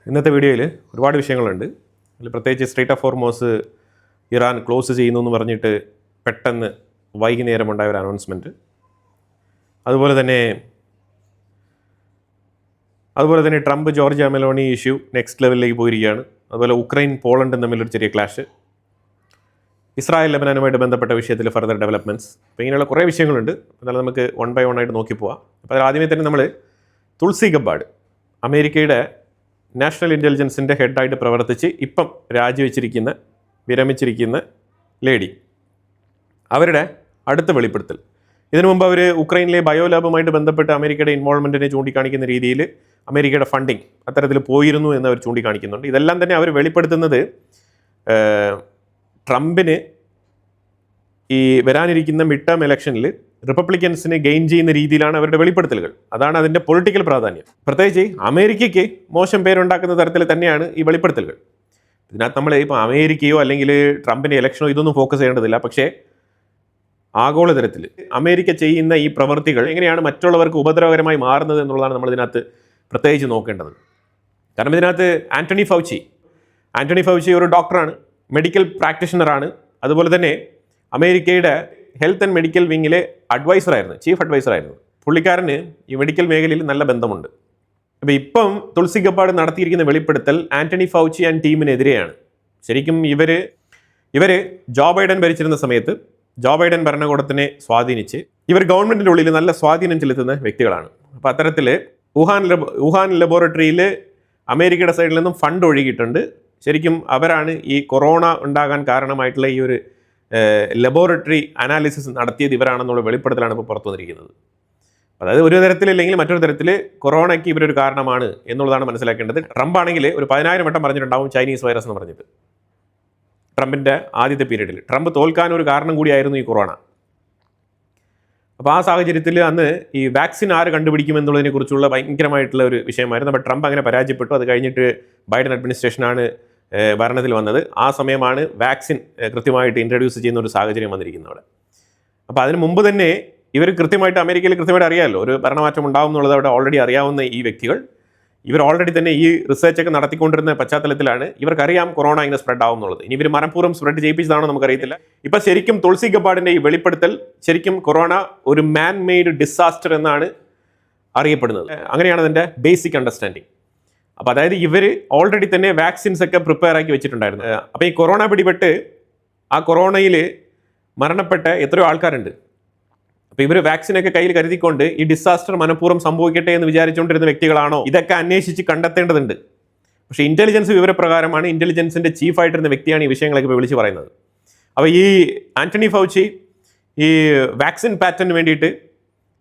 ഇന്നത്തെ വീഡിയോയിൽ ഒരുപാട് വിഷയങ്ങളുണ്ട്. അതിൽ പ്രത്യേകിച്ച് straight of Hormuz Iran close ചെയ്യുന്നു എന്ന് പറഞ്ഞിട്ട് പെട്ടെന്ന് വൈകുന്നേരമുണ്ടായ ഒരു അനൗൺസ്മെൻറ്റ്, അതുപോലെ തന്നെ Trump Georgia Meloni issue next ലെവലിലേക്ക് പോയിരിക്കുകയാണ്. അതുപോലെ ഉക്രൈൻ പോളണ്ടും തമ്മിലൊരു ചെറിയ ക്ലാഷ്, ഇസ്രായേൽ ലെബനാനുമായിട്ട് ബന്ധപ്പെട്ട വിഷയത്തിൽ ഫർദർ ഡെവലപ്മെൻറ്റ്സ്. അപ്പോൾ ഇങ്ങനെയുള്ള കുറേ വിഷയങ്ങളുണ്ട്. എന്നാലും നമുക്ക് വൺ ബൈ വൺ ആയിട്ട് നോക്കി പോവാം. അപ്പോൾ അതിൽ ആദ്യമേ തന്നെ നമ്മൾ തുൾസി ഗബ്ബാർഡ്, അമേരിക്കയുടെ നാഷണൽ ഇൻ്റലിജൻസിൻ്റെ ഹെഡായിട്ട് പ്രവർത്തിച്ച് ഇപ്പം വിരമിച്ചിരിക്കുന്ന ലേഡി, അവരുടെ അടുത്ത വെളിപ്പെടുത്തൽ. ഇതിനു മുമ്പ് അവർ ഉക്രൈനിലെ ബയോലാബുമായിട്ട് ബന്ധപ്പെട്ട് അമേരിക്കയുടെ ഇൻവോൾവ്മെൻറ്റിനെ ചൂണ്ടിക്കാണിക്കുന്ന രീതിയിൽ അമേരിക്കയുടെ ഫണ്ടിങ് അത്തരത്തിൽ പോയിരുന്നു എന്ന് അവർ ചൂണ്ടിക്കാണിക്കുന്നുണ്ട്. ഇതെല്ലാം തന്നെ അവർ വെളിപ്പെടുത്തുന്നത് ട്രംപിന് ഈ വരാനിരിക്കുന്ന മിഡ് ടേം ഇലക്ഷനിൽ റിപ്പബ്ലിക്കൻസിനെ ഗെയിൻ ചെയ്യുന്ന രീതിയിലാണ് അവരുടെ വെളിപ്പെടുത്തലുകൾ. അതാണ് അതിൻ്റെ പൊളിറ്റിക്കൽ പ്രാധാന്യം. പ്രത്യേകിച്ച് അമേരിക്കയ്ക്ക് മോശം പേരുണ്ടാക്കുന്ന തരത്തിൽ തന്നെയാണ് ഈ വെളിപ്പെടുത്തലുകൾ. ഇതിനകത്ത് നമ്മൾ ഇപ്പോൾ അമേരിക്കയോ അല്ലെങ്കിൽ ട്രംപിൻ്റെ ഇലക്ഷനോ ഇതൊന്നും ഫോക്കസ് ചെയ്യേണ്ടതില്ല. പക്ഷേ ആഗോളതലത്തിൽ അമേരിക്ക ചെയ്യുന്ന ഈ പ്രവൃത്തികൾ എങ്ങനെയാണ് മറ്റുള്ളവർക്ക് ഉപദ്രവകരമായി മാറുന്നത് എന്നുള്ളതാണ് നമ്മൾ ഇതിനകത്ത് പ്രത്യേകിച്ച് നോക്കേണ്ടത്. കാരണം ഇതിനകത്ത് ആൻ്റണി ഫൗച്ചി ഒരു ഡോക്ടറാണ്, മെഡിക്കൽ പ്രാക്ടീഷണറാണ്. അതുപോലെ തന്നെ അമേരിക്കയുടെ ഹെൽത്ത് ആൻഡ് മെഡിക്കൽ വിങ്ങിലെ ചീഫ് അഡ്വൈസറായിരുന്നു. പുള്ളിക്കാരന് ഈ മെഡിക്കൽ മേഖലയിൽ നല്ല ബന്ധമുണ്ട്. അപ്പോൾ ഇപ്പം തുൾസി ഗബ്ബാർഡ് നടത്തിയിരിക്കുന്ന വെളിപ്പെടുത്തൽ ആൻ്റണി ഫൗച്ചി ആൻഡ് ടീമിനെതിരെയാണ്. ശരിക്കും ഇവർ ജോ ബൈഡൻ ഭരിച്ചിരുന്ന സമയത്ത് ജോ ബൈഡൻ ഭരണകൂടത്തിനെ സ്വാധീനിച്ച് ഇവർ ഗവൺമെൻറ്റിൻ്റെ ഉള്ളിൽ നല്ല സ്വാധീനം ചെലുത്തുന്ന വ്യക്തികളാണ്. അപ്പോൾ അത്തരത്തിൽ വുഹാൻ ലബോറട്ടറിയിൽ അമേരിക്കയുടെ സൈഡിൽ നിന്നും ഫണ്ട് ഒഴുകിയിട്ടുണ്ട്. ശരിക്കും അവരാണ് ഈ കൊറോണ ഉണ്ടാകാൻ കാരണമായിട്ടുള്ള ഈ ഒരു ലബോറട്ടറി അനാലിസിസ് നടത്തിയത് ഇവരാണെന്നുള്ള വെളിപ്പെടുത്തലാണ് ഇപ്പോൾ പുറത്തു വന്നിരിക്കുന്നത്. അതായത് ഒരു തരത്തിലില്ലെങ്കിൽ മറ്റൊരു തരത്തിൽ കൊറോണയ്ക്ക് ഇവരൊരു കാരണമാണ് എന്നുള്ളതാണ് മനസ്സിലാക്കേണ്ടത്. ട്രംപ് ആണെങ്കിൽ ഒരു 10,000 വട്ടം പറഞ്ഞിട്ടുണ്ടാവും ചൈനീസ് വൈറസ് എന്ന് പറഞ്ഞിട്ട്. ട്രംപിൻ്റെ ആദ്യത്തെ പീരീഡിൽ ട്രംപ് തോൽക്കാൻ ഒരു കാരണം കൂടിയായിരുന്നു ഈ കൊറോണ. അപ്പോൾ ആ സാഹചര്യത്തിൽ അന്ന് ഈ വാക്സിൻ ആര് കണ്ടുപിടിക്കുമെന്നുള്ളതിനെ കുറിച്ചുള്ള ഭയങ്കരമായിട്ടുള്ള ഒരു വിഷയമായിരുന്നു. അപ്പോൾ ട്രംപ് അങ്ങനെ പരാജയപ്പെട്ടു. അത് കഴിഞ്ഞിട്ട് ബൈഡൻ അഡ്മിനിസ്ട്രേഷനാണ് ഭരണത്തിൽ വന്നത്. ആ സമയമാണ് വാക്സിൻ കൃത്യമായിട്ട് ഇൻട്രൊഡ്യൂസ് ചെയ്യുന്ന ഒരു സാഹചര്യം വന്നിരിക്കുന്നത് അവിടെ. അപ്പോൾ അതിന് മുമ്പ് തന്നെ ഇവർ അമേരിക്കയിൽ കൃത്യമായിട്ട് അറിയാമല്ലോ ഒരു ഭരണമാറ്റം ഉണ്ടാവും എന്നുള്ളത് അവിടെ ഓൾറെഡി അറിയാവുന്ന ഈ വ്യക്തികൾ, ഇവർ ഓൾറെഡി തന്നെ ഈ റിസർച്ചൊക്കെ നടത്തിക്കൊണ്ടിരുന്ന പശ്ചാത്തലത്തിലാണ് ഇവർക്കറിയാം കൊറോണ ഇങ്ങനെ സ്പ്രെഡ് ആവും എന്നുള്ളത്. ഇനി ഇവർ മനഃപൂർവ്വം സ്പ്രെഡ് ചെയ്യിപ്പിച്ചതാണോ നമുക്കറിയത്തില്ല. ഇപ്പം ശരിക്കും തുൾസി ഗബ്ബാർഡിൻ്റെ ഈ വെളിപ്പെടുത്തൽ ശരിക്കും കൊറോണ ഒരു മാൻ മെയ്ഡ് ഡിസാസ്റ്റർ എന്നാണ് അറിയപ്പെടുന്നത്. അങ്ങനെയാണ് അതിൻ്റെ ബേസിക് അണ്ടർസ്റ്റാൻഡിങ്. അപ്പോൾ അതായത് ഇവർ ഓൾറെഡി തന്നെ വാക്സിൻസ് ഒക്കെ പ്രിപ്പയർ ആക്കി വെച്ചിട്ടുണ്ടായിരുന്നു. അപ്പോൾ ഈ കൊറോണ പിടിപെട്ട് ആ കൊറോണയിൽ മരണപ്പെട്ട എത്രയോ ആൾക്കാരുണ്ട്. അപ്പോൾ ഇവർ വാക്സിനൊക്കെ കയ്യിൽ കരുതിക്കൊണ്ട് ഈ ഡിസാസ്റ്റർ മനഃപൂർവ്വം സംഭവിക്കട്ടെ എന്ന് വിചാരിച്ചുകൊണ്ടിരുന്ന വ്യക്തികളാണോ? ഇതൊക്കെ അന്വേഷിച്ച് കണ്ടെത്തേണ്ടതുണ്ട്. പക്ഷേ ഇൻ്റലിജൻസ് വിവരപ്രകാരമാണ്, ഇൻ്റലിജൻസിൻ്റെ ചീഫായിട്ടിരുന്ന വ്യക്തിയാണ് ഈ വിഷയങ്ങളൊക്കെ ഇപ്പോൾ വിളിച്ച് പറയുന്നത്. അപ്പോൾ ഈ ആൻ്റണി ഫൗച്ചി ഈ വാക്സിൻ പാറ്റേണിന് വേണ്ടിയിട്ട്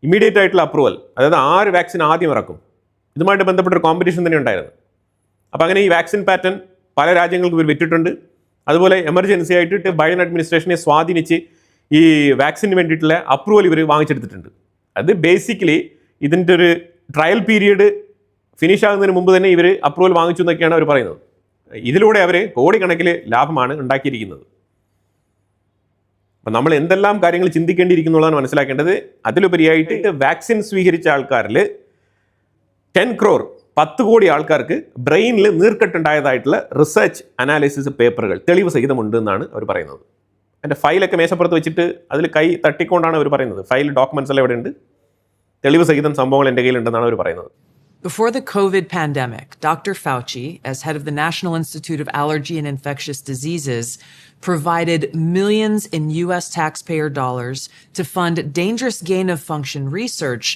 ഇമ്മീഡിയറ്റ് ആയിട്ടുള്ള അപ്രൂവൽ, അതായത് 6 വാക്സിൻ ആദ്യം ഇറക്കും, ഇതുമായിട്ട് ബന്ധപ്പെട്ടൊരു കോമ്പറ്റീഷൻ തന്നെ ഉണ്ടായിരുന്നു. അപ്പോൾ അങ്ങനെ ഈ വാക്സിൻ പാറ്റേൺ പല രാജ്യങ്ങൾക്ക് ഇവർ വിറ്റിട്ടുണ്ട്. അതുപോലെ എമർജൻസി ആയിട്ട് ബൈഡൻ അഡ്മിനിസ്ട്രേഷനെ സ്വാധീനിച്ച് ഈ വാക്സിന് വേണ്ടിയിട്ടുള്ള അപ്രൂവൽ ഇവർ വാങ്ങിച്ചെടുത്തിട്ടുണ്ട്. അത് ബേസിക്കലി ഇതിൻ്റെ ഒരു ട്രയൽ പീരീഡ് ഫിനിഷ് ആകുന്നതിന് മുമ്പ് തന്നെ ഇവർ അപ്രൂവൽ വാങ്ങിച്ചു എന്നൊക്കെയാണ് അവർ പറയുന്നത്. ഇതിലൂടെ അവർ കോടിക്കണക്കിന് ലാഭമാണ് ഉണ്ടാക്കിയിരിക്കുന്നത്. അപ്പം നമ്മൾ എന്തെല്ലാം കാര്യങ്ങൾ ചിന്തിക്കേണ്ടിയിരിക്കുന്നുള്ളതാണ് മനസ്സിലാക്കേണ്ടത്. അതിലുപരിയായിട്ട് വാക്സിൻ സ്വീകരിച്ച ആൾക്കാരിൽ 10 crore 10 കോടി ആൾക്കാർക്ക് ബ്രെയിനിൽ നീർക്കെട്ടുണ്ടായതായിട്ടുള്ള റിസർച്ച് അനാലിസിസ് പേപ്പറുകൾ തെളിവ് സഹിതമുണ്ട് എന്നാണ് അവർ പറയുന്നത്. എൻ്റെ ഫയലൊക്കെ മേശപ്പുറത്ത് വെച്ചിട്ട് അതിൽ കൈ തട്ടിക്കൊണ്ടാണ് അവർ പറയുന്നത്. ഫയൽ ഡോക്യുമെന്റ്സ് എല്ലാം ഇവിടെ ഉണ്ട്, തെളിവ് സഹിതം സംഭവങ്ങൾ എൻ്റെ കയ്യിലുണ്ടെന്നാണ് അവർ പറയുന്നത്. Before the COVID pandemic, Dr. Fauci, as head of the National Institute of Allergy and Infectious Diseases, provided millions in U.S. taxpayer dollars to fund dangerous gain-of-function research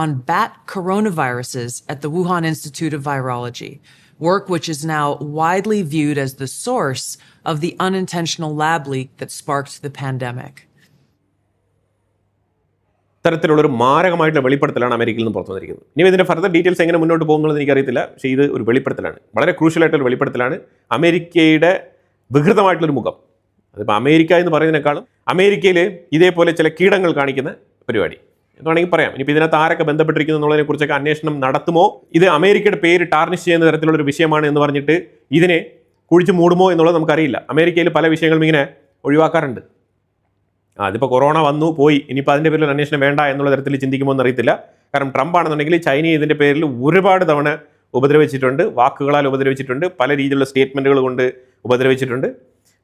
on bat coronaviruses at the Wuhan Institute of Virology, work which is now widely viewed as the source of the unintentional lab leak that sparked the pandemic. തരത്തിലുള്ളൊരു മാരകമായിട്ടുള്ള വെളിപ്പെടുത്തലാണ് അമേരിക്കയിൽ നിന്ന് പുറത്തു വന്നിരിക്കുന്നത്. ഇനി ഇതിൻ്റെ further details എങ്ങനെ മുന്നോട്ട് പോകുന്നുള്ളത് എനിക്കറിയത്തില്ല. പക്ഷേ ഇത് ഒരു വെളിപ്പെടുത്തലാണ്, വളരെ ക്രൂഷ്യലായിട്ടൊരു വെളിപ്പെടുത്തലാണ്. അമേരിക്കയുടെ വികൃതമായിട്ടുള്ളൊരു മുഖം, അതിപ്പോൾ അമേരിക്ക എന്ന് പറയുന്നതിനേക്കാളും അമേരിക്കയിൽ ഇതേപോലെ ചില കീടങ്ങൾ കാണിക്കുന്ന പരിപാടി എന്ന് വേണമെങ്കിൽ പറയാം. ഇനിയിപ്പോൾ ഇതിനകത്ത് ആരൊക്കെ ബന്ധപ്പെട്ടിരിക്കുന്നു എന്നുള്ളതിനെ കുറിച്ചൊക്കെ അന്വേഷണം നടത്തുമോ, ഇത് അമേരിക്കയുടെ പേര് ടാർണിഷ് ചെയ്യുന്ന തരത്തിലുള്ളൊരു വിഷയമാണ് എന്ന് പറഞ്ഞിട്ട് ഇതിനെ കുഴിച്ച് മൂടുമോ എന്നുള്ളത് നമുക്കറിയില്ല. അമേരിക്കയിൽ പല വിഷയങ്ങളും ഇങ്ങനെ ഒഴിവാക്കാറുണ്ട്. അതിപ്പോൾ കൊറോണ വന്നു പോയി, ഇനിയിപ്പോൾ അതിൻ്റെ പേരിൽ അന്വേഷണം വേണ്ട എന്നുള്ള തരത്തിൽ ചിന്തിക്കുമോ എന്നറിയത്തില്ല. കാരണം ട്രംപ് ആണെന്നുണ്ടെങ്കിൽ ചൈനയെ ഇതിൻ്റെ പേരിൽ ഒരുപാട് തവണ ഉപദ്രവിച്ചിട്ടുണ്ട്, വാക്കുകളാൽ ഉപദ്രവിച്ചിട്ടുണ്ട്, പല രീതിയിലുള്ള സ്റ്റേറ്റ്മെൻറ്റുകൾ കൊണ്ട് ഉപദ്രവിച്ചിട്ടുണ്ട്.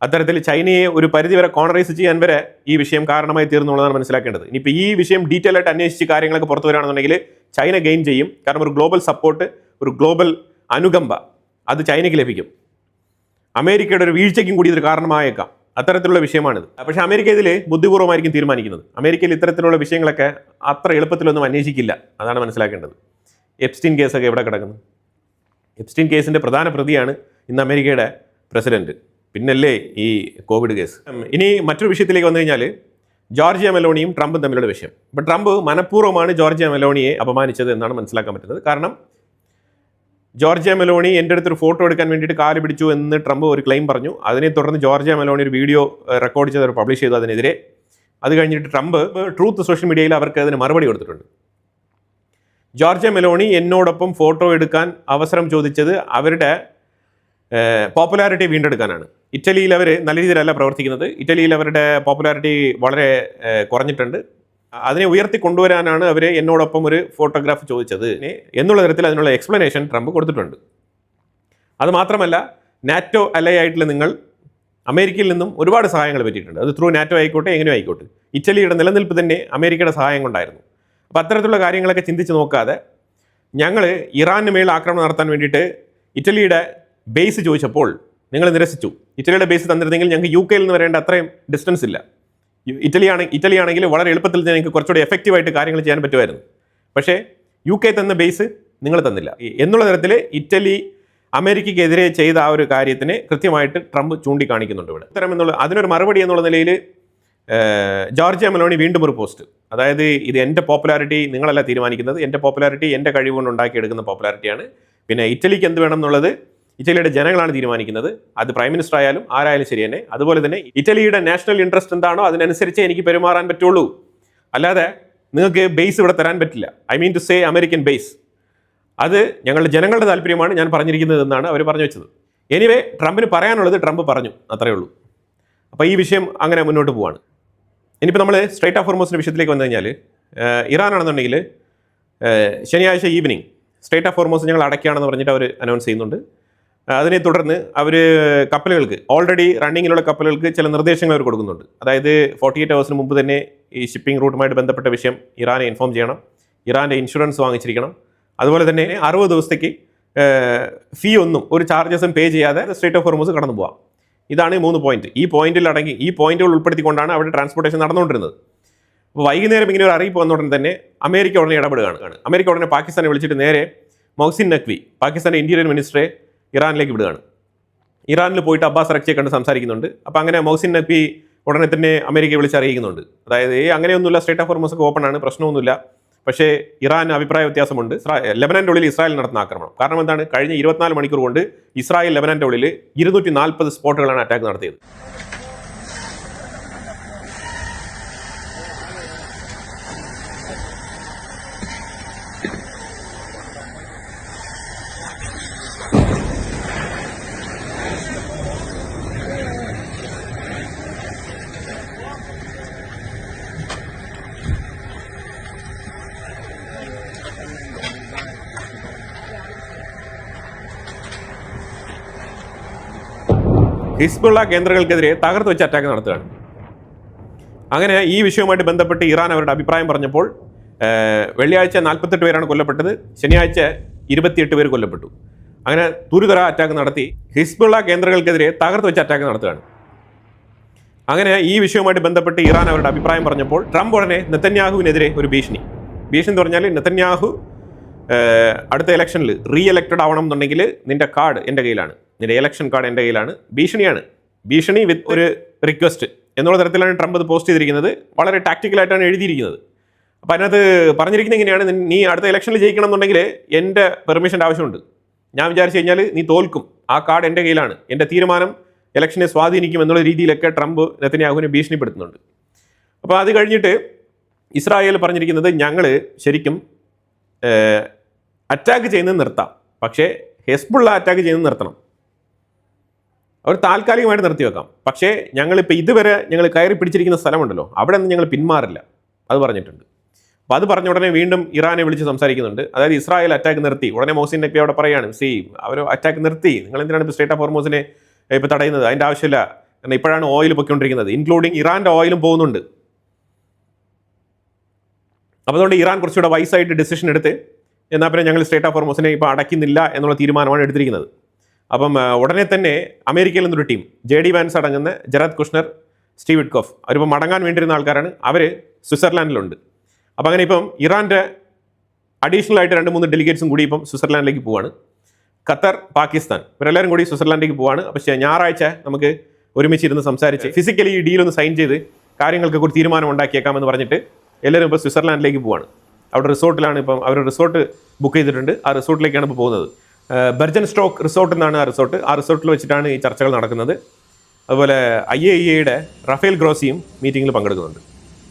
അത്തരത്തിൽ ചൈനയെ ഒരു പരിധിവരെ കോണറൈസ് ചെയ്യാൻ വരെ ഈ വിഷയം കാരണമായി തീർന്നുള്ളതാണ് മനസ്സിലാക്കേണ്ടത്. ഇനിയിപ്പോൾ ഈ വിഷയം ഡീറ്റെയിൽ ആയിട്ട് അന്വേഷിച്ച് കാര്യങ്ങളൊക്കെ പുറത്തു വരികയാണെന്നുണ്ടെങ്കിൽ ചൈന ഗെയിൻ ചെയ്യും. കാരണം ഒരു ഗ്ലോബൽ സപ്പോർട്ട്, ഒരു ഗ്ലോബൽ അനുകമ്പ അത് ചൈനയ്ക്ക് ലഭിക്കും. അമേരിക്കയുടെ ഒരു വീഴ്ചയ്ക്കും കൂടി ഇതൊരു കാരണമായേക്കാം. അത്തരത്തിലുള്ള വിഷയമാണിത്. പക്ഷേ അമേരിക്ക ഇതിൽ ബുദ്ധിപൂർവ്വമായിരിക്കും തീരുമാനിക്കുന്നത്. അമേരിക്കയിൽ ഇത്തരത്തിലുള്ള വിഷയങ്ങളൊക്കെ അത്ര എളുപ്പത്തിലൊന്നും അന്വേഷിക്കില്ല. അതാണ് മനസ്സിലാക്കേണ്ടത്. എപ്സ്റ്റീൻ കേസൊക്കെ എവിടെ കിടക്കുന്നു? എപ്സ്റ്റീൻ കേസിൻ്റെ പ്രധാന പ്രതിയാണ് ഇന്ന് അമേരിക്കയുടെ പ്രസിഡന്റ്. പിന്നല്ലേ ഈ കോവിഡ് കേസ്. ഇനി മറ്റൊരു വിഷയത്തിലേക്ക് വന്നു കഴിഞ്ഞാൽ ജോർജിയ മെലോണിയും ട്രംപും തമ്മിലുള്ള വിഷയം. ഇപ്പോൾ ട്രംപ് മനഃപൂർവ്വമാണ് ജോർജിയ മെലോണിയെ അപമാനിച്ചത് എന്നാണ് മനസ്സിലാക്കാൻ പറ്റുന്നത്. കാരണം ജോർജിയ മെലോണി എൻ്റെ അടുത്തൊരു ഫോട്ടോ എടുക്കാൻ വേണ്ടിയിട്ട് കാല് പിടിച്ചു എന്ന് ട്രംപ് ഒരു ക്ലെയിം പറഞ്ഞു. അതിനെ തുടർന്ന് ജോർജിയ മെലോണി ഒരു വീഡിയോ റെക്കോർഡ് ചെയ്ത് അവർ പബ്ലിഷ് ചെയ്തു അതിനെതിരെ. അത് കഴിഞ്ഞിട്ട് ട്രംപ് ട്രൂത്ത് സോഷ്യൽ മീഡിയയിൽ അവർക്ക് അതിന് മറുപടി കൊടുത്തിട്ടുണ്ട്. ജോർജിയ മെലോണി എന്നോടൊപ്പം ഫോട്ടോ എടുക്കാൻ അവസരം ചോദിച്ചത് അവരുടെ പോപ്പുലാരിറ്റി വീണ്ടെടുക്കാനാണ്. ഇറ്റലിയിൽ അവർ നല്ല രീതിയിലല്ല പ്രവർത്തിക്കുന്നത്. ഇറ്റലിയിൽ അവരുടെ പോപ്പുലാരിറ്റി വളരെ കുറഞ്ഞിട്ടുണ്ട്. അതിനെ ഉയർത്തി കൊണ്ടുവരാനാണ് അവർ എന്നോടൊപ്പം ഒരു ഫോട്ടോഗ്രാഫ് ചോദിച്ചത് എന്നുള്ള തരത്തിൽ അതിനുള്ള എക്സ്പ്ലനേഷൻ ട്രംപ് കൊടുത്തിട്ടുണ്ട്. അതുമാത്രമല്ല, നാറ്റോ അലൈ ആയിട്ടുള്ള നിങ്ങൾ അമേരിക്കയിൽ നിന്നും ഒരുപാട് സഹായങ്ങൾ പറ്റിയിട്ടുണ്ട്. അത് ത്രൂ നാറ്റോ ആയിക്കോട്ടെ, എങ്ങനെയും ആയിക്കോട്ടെ. ഇറ്റലിയുടെ നിലനിൽപ്പ് തന്നെ അമേരിക്കയുടെ സഹായം കൊണ്ടായിരുന്നു. അപ്പോൾ അത്തരത്തിലുള്ള കാര്യങ്ങളൊക്കെ ചിന്തിച്ച് നോക്കാതെ ഞങ്ങൾ ഇറാന് മേൽ ആക്രമണം നടത്താൻ വേണ്ടിയിട്ട് ഇറ്റലിയുടെ ബേസ് ചോദിച്ചപ്പോൾ നിങ്ങൾ നിരസിച്ചു. ഇറ്റലിയുടെ ബേസ് തന്നിരുന്നെങ്കിൽ ഞങ്ങൾക്ക് യു കെയിൽ നിന്ന് വരേണ്ട അത്രയും ഡിസ്റ്റൻസ് ഇല്ല. ഇറ്റലി ആണെങ്കിൽ വളരെ എളുപ്പത്തിൽ ഞങ്ങൾക്ക് കുറച്ചുകൂടി എഫക്റ്റീവായിട്ട് കാര്യങ്ങൾ ചെയ്യാൻ പറ്റുമായിരുന്നു. പക്ഷേ യു കെ തന്ന ബേസ് നിങ്ങൾ തന്നില്ല എന്നുള്ള തരത്തിൽ ഇറ്റലി അമേരിക്കയ്ക്കെതിരെ ചെയ്ത ആ ഒരു കാര്യത്തിന് കൃത്യമായിട്ട് ട്രംപ് ചൂണ്ടിക്കാണിക്കുന്നുണ്ട് ഇവിടെ. ഇത്തരം എന്നുള്ള അതിനൊരു മറുപടി എന്നുള്ള നിലയിൽ ജോർജിയ മെലോണി വീണ്ടും ഒരു പോസ്റ്റ്, അതായത് ഇത് എൻ്റെ പോപ്പുലാരിറ്റി നിങ്ങളല്ല തീരുമാനിക്കുന്നത്, എൻ്റെ പോപ്പുലാരിറ്റി എൻ്റെ കഴിവ് കൊണ്ട് ഉണ്ടാക്കിയെടുക്കുന്ന പോപ്പുലാരിറ്റിയാണ്. പിന്നെ ഇറ്റലിക്ക് എന്ത് വേണം എന്നുള്ളത് ഇറ്റലിയുടെ ജനങ്ങളാണ് തീരുമാനിക്കുന്നത്. അത് പ്രൈം മിനിസ്റ്റർ ആയാലും ആരായാലും ശരി തന്നെ. അതുപോലെ തന്നെ ഇറ്റലിയുടെ നാഷണൽ ഇൻട്രസ്റ്റ് എന്താണോ അതിനനുസരിച്ച് എനിക്ക് പെരുമാറാൻ പറ്റുള്ളൂ. അല്ലാതെ നിങ്ങൾക്ക് ബേസ് ഇവിടെ തരാൻ പറ്റില്ല. I mean to say American base. അത് ഞങ്ങളുടെ ജനങ്ങളുടെ താല്പര്യമാണ് ഞാൻ പറഞ്ഞിരിക്കുന്നത് എന്നാണ് അവർ പറഞ്ഞു വെച്ചത്. എനിവേ ട്രംപിന് പറയാനുള്ളത് ട്രംപ് പറഞ്ഞു, അത്രയേ ഉള്ളൂ. അപ്പോൾ ഈ വിഷയം അങ്ങനെ മുന്നോട്ട് പോവാണ്. ഇനിയിപ്പോൾ നമ്മൾ സ്ട്രൈറ്റ് ഓഫ് ഹോർമൂസിൻ്റെ വിഷയത്തിലേക്ക് വന്നു കഴിഞ്ഞാൽ ഇറാനാണെന്നുണ്ടെങ്കിൽ ശനിയാഴ്ച ഈവനിങ് സ്ട്രൈറ്റ് ഓഫ് ഹോർമൂസ് ഞങ്ങൾ അടയ്ക്കുകയാണെന്ന് പറഞ്ഞിട്ട് അവർ അനൗൺസ് ചെയ്യുന്നുണ്ട്. അതിനെ തുടർന്ന് അവർ കപ്പലുകൾക്ക്, ഓൾറെഡി റണ്ണിങ്ങിലുള്ള കപ്പലുകൾക്ക് ചില നിർദ്ദേശങ്ങൾ അവർ കൊടുക്കുന്നുണ്ട്. അതായത് 48 ഹവേഴ്സിന് മുമ്പ് തന്നെ ഈ ഷിപ്പിംഗ് റൂട്ടുമായിട്ട് ബന്ധപ്പെട്ട വിഷയം ഇറാനെ ഇൻഫോം ചെയ്യണം, ഇറാൻ്റെ ഇൻഷുറൻസ് വാങ്ങിച്ചിരിക്കണം. അതുപോലെ തന്നെ 60 ദിവസത്തേക്ക് ഫീ ഒന്നും ഒരു ചാർജസും പേ ചെയ്യാതെ സ്ട്രൈറ്റ് ഓഫ് ഹോർമൂസ് കടന്നു പോകാം. ഇതാണ് 3 പോയിന്റ്. ഈ പോയിന്റുകൾ ഉൾപ്പെടുത്തിക്കൊണ്ടാണ് അവിടെ ട്രാൻസ്പോർട്ടേഷൻ നടന്നുകൊണ്ടിരുന്നത്. അപ്പോൾ വൈകുന്നേരം ഇങ്ങനെ ഒരു അറിയിപ്പ് വന്ന ഉടനെ തന്നെ അമേരിക്ക ഉടനെ ഇടപെടുകയാണ്. അമേരിക്ക ഉടനെ പാകിസ്ഥാനെ വിളിച്ചിട്ട് നേരെ മൊഹ്സിൻ നഖ്വി, പാകിസ്ഥാൻ്റെ ഇന്റീരിയർ മിനിസ്റ്ററെ ഇറാനിലേക്ക് വിടുകയാണ്. ഇറാനിൽ പോയിട്ട് അബ്ബാസ് അറക്ചിയെ കണ്ട് സംസാരിക്കുന്നുണ്ട്. അപ്പോൾ അങ്ങനെ മൊഹ്സിൻ നഖ്വി ഉടനെ തന്നെ അമേരിക്കയെ വിളിച്ച് അറിയിക്കുന്നുണ്ട്. അതായത് അങ്ങനെയൊന്നുമില്ല, സ്ട്രൈറ്റ് ഓഫ് ഹോർമൂസ് ഒക്കെ ഓപ്പൺ ആണ്, പ്രശ്നമൊന്നുമില്ല. പക്ഷേ ഇറാൻ അഭിപ്രായ വ്യത്യാസമുണ്ട്. ലെബനൻ്റെ ഉള്ളിൽ ഇസ്രായേൽ നടത്തുന്ന ആക്രമണം കാരണം എന്താണ്? കഴിഞ്ഞ 24 മണിക്കൂർ കൊണ്ട് ഇസ്രായേൽ ലെബനൻ്റെ ഉള്ളിൽ 240 സ്പോട്ടുകളാണ് അറ്റാക്ക് നടത്തിയത്. ഹിസ്ബുള്ള കേന്ദ്രങ്ങൾക്കെതിരെ തകർത്ത് വെച്ച് അറ്റാക്ക് നടത്തുകയാണ്. അങ്ങനെ ഈ വിഷയവുമായിട്ട് ബന്ധപ്പെട്ട് ഇറാൻ അവരുടെ അഭിപ്രായം പറഞ്ഞപ്പോൾ വെള്ളിയാഴ്ച 48 പേരാണ് കൊല്ലപ്പെട്ടത്, ശനിയാഴ്ച 28 പേര് കൊല്ലപ്പെട്ടു. അങ്ങനെ തുരിതര അറ്റാക്ക് നടത്തി ഹിസ്ബുള്ള കേന്ദ്രങ്ങൾക്കെതിരെ തകർത്ത് വെച്ച് അറ്റാക്ക് നടത്തുകയാണ്. അങ്ങനെ ഈ വിഷയവുമായിട്ട് ബന്ധപ്പെട്ട് ഇറാൻ അവരുടെ അഭിപ്രായം പറഞ്ഞപ്പോൾ ട്രംപ് ഉടനെ നെതന്യാഹുവിനെതിരെ ഒരു ഭീഷണി എന്ന് പറഞ്ഞാൽ നെതന്യാഹു അടുത്ത ഇലക്ഷനിൽ റീ എലക്റ്റഡ് ആവണം എന്നുണ്ടെങ്കിൽ നിന്റെ കാർഡ് എൻ്റെ കയ്യിലാണ്, നിന്റെ ഇലക്ഷൻ കാർഡ് എൻ്റെ കയ്യിലാണ്. ഭീഷണി വിത്ത് ഒരു റിക്വസ്റ്റ് എന്നുള്ള തരത്തിലാണ് ട്രംപ് അത് പോസ്റ്റ് ചെയ്തിരിക്കുന്നത്. വളരെ ടാക്ടിക്കലായിട്ടാണ് എഴുതിയിരിക്കുന്നത്. അപ്പോൾ അതിനകത്ത് പറഞ്ഞിരിക്കുന്നത് എങ്ങനെയാണ്, നീ അടുത്ത ഇലക്ഷനിൽ ജയിക്കണം എന്നുണ്ടെങ്കിൽ എൻ്റെ പെർമിഷൻ്റെ ആവശ്യമുണ്ട്. ഞാൻ വിചാരിച്ചു കഴിഞ്ഞാൽ നീ തോൽക്കും, ആ കാർഡ് എൻ്റെ കയ്യിലാണ്, എൻ്റെ തീരുമാനം ഇലക്ഷനെ സ്വാധീനിക്കും എന്നുള്ള രീതിയിലൊക്കെ ട്രംപ് നെതന്യാഹുവിനെ ഭീഷണിപ്പെടുത്തുന്നുണ്ട്. അപ്പോൾ അത് കഴിഞ്ഞിട്ട് ഇസ്രായേൽ പറഞ്ഞിരിക്കുന്നത് ഞങ്ങൾ ശരിക്കും അറ്റാക്ക് ചെയ്യുന്നത് നിർത്താം, പക്ഷേ ഹെസ്ബുള്ള അറ്റാക്ക് ചെയ്യുന്നത് നിർത്തണം. അവർ താൽക്കാലികമായിട്ട് നിർത്തിവെക്കാം, പക്ഷേ ഞങ്ങളിപ്പോൾ ഇതുവരെ ഞങ്ങൾ കയറി പിടിച്ചിരിക്കുന്ന സ്ഥലമുണ്ടല്ലോ അവിടെ നിന്ന് ഞങ്ങൾ പിന്മാറില്ല, അത് പറഞ്ഞിട്ടുണ്ട്. അപ്പോൾ അത് പറഞ്ഞ ഉടനെ വീണ്ടും ഇറാനെ വിളിച്ച് സംസാരിക്കുന്നുണ്ട്. അതായത് ഇസ്രായേൽ അറ്റാക്ക് നിർത്തി. ഉടനെ മോഹ്സിൻ നഖ്വി അവിടെ പറയാണ്, അവർ അറ്റാക്ക് നിർത്തി, നിങ്ങൾ എന്തിനാണ് ഇപ്പോൾ സ്ട്രേറ്റ് ഓഫ് ഹോർമൂസിനെ ഇപ്പോൾ തടയുന്നത്? അതിൻ്റെ ആവശ്യമില്ല, കാരണം ഇപ്പോഴാണ് ഓയിൽ പൊയ്ക്കൊണ്ടിരിക്കുന്നത്, ഇൻക്ലൂഡിങ് ഇറാൻ്റെ ഓയിലും പോകുന്നുണ്ട്. അപ്പോൾ അതുകൊണ്ട് ഇറാൻ കുറച്ചുകൂടെ വൈസായിട്ട് ഡിസിഷൻ എടുത്ത് എന്നാൽ പിന്നെ ഞങ്ങൾ സ്ട്രേറ്റ് ഓഫ് ഹോർമൂസിനെ ഇപ്പോൾ അടയ്ക്കുന്നില്ല എന്നുള്ള തീരുമാനമാണ് എടുത്തിരിക്കുന്നത്. അപ്പം ഉടനെ തന്നെ അമേരിക്കയിൽ നിന്നൊരു ടീം, JD വാൻസ് അടങ്ങുന്ന ജെറാഡ് കുഷ്നർ, സ്റ്റീവ് വിറ്റ്കോഫ്, അവരിപ്പോൾ മടങ്ങാൻ വേണ്ടിയിരുന്ന ആൾക്കാരാണ്. അവർ സ്വിറ്റ്സർലാൻഡിലുണ്ട്. അപ്പോൾ അങ്ങനെ ഇപ്പം ഇറാൻ്റെ അഡീഷണൽ ആയിട്ട് 2-3 ഡെലിഗേറ്റ്സും കൂടി ഇപ്പം സ്വിറ്റ്സർലാൻഡിലേക്ക് പോവാണ്. ഖത്തർ, പാകിസ്ഥാൻ ഇവരെല്ലാവരും കൂടി സ്വിറ്റ്സർലാൻഡിലേക്ക് പോവാണ്. പക്ഷേ ഞായറാഴ്ച നമുക്ക് ഒരുമിച്ചിരുന്ന് സംസാരിച്ച് ഫിസിക്കലി ഈ ഡീലൊന്ന് സൈൻ ചെയ്ത് കാര്യങ്ങൾക്ക് ഒരു തീരുമാനം ഉണ്ടാക്കിയേക്കാമെന്ന് പറഞ്ഞിട്ട് എല്ലാവരും ഇപ്പോൾ സ്വിറ്റ്സർലാൻഡിലേക്ക് പോവാണ്. അവിടെ റിസോർട്ടിലാണ് ഇപ്പം അവർ റിസോർട്ട് ബുക്ക് ചെയ്തിട്ടുണ്ട്. ആ റിസോർട്ടിലേക്കാണ് ഇപ്പോൾ പോകുന്നത്. ബെർജൻ സ്റ്റോക്ക് റിസോർട്ട് എന്നാണ് ആ റിസോർട്ട്. ആ റിസോർട്ടിൽ വെച്ചിട്ടാണ് ഈ ചർച്ചകൾ നടക്കുന്നത്. അതുപോലെ IAEAയുടെ റഫേൽ ഗ്രോസിയും മീറ്റിങ്ങിൽ പങ്കെടുക്കുന്നുണ്ട്.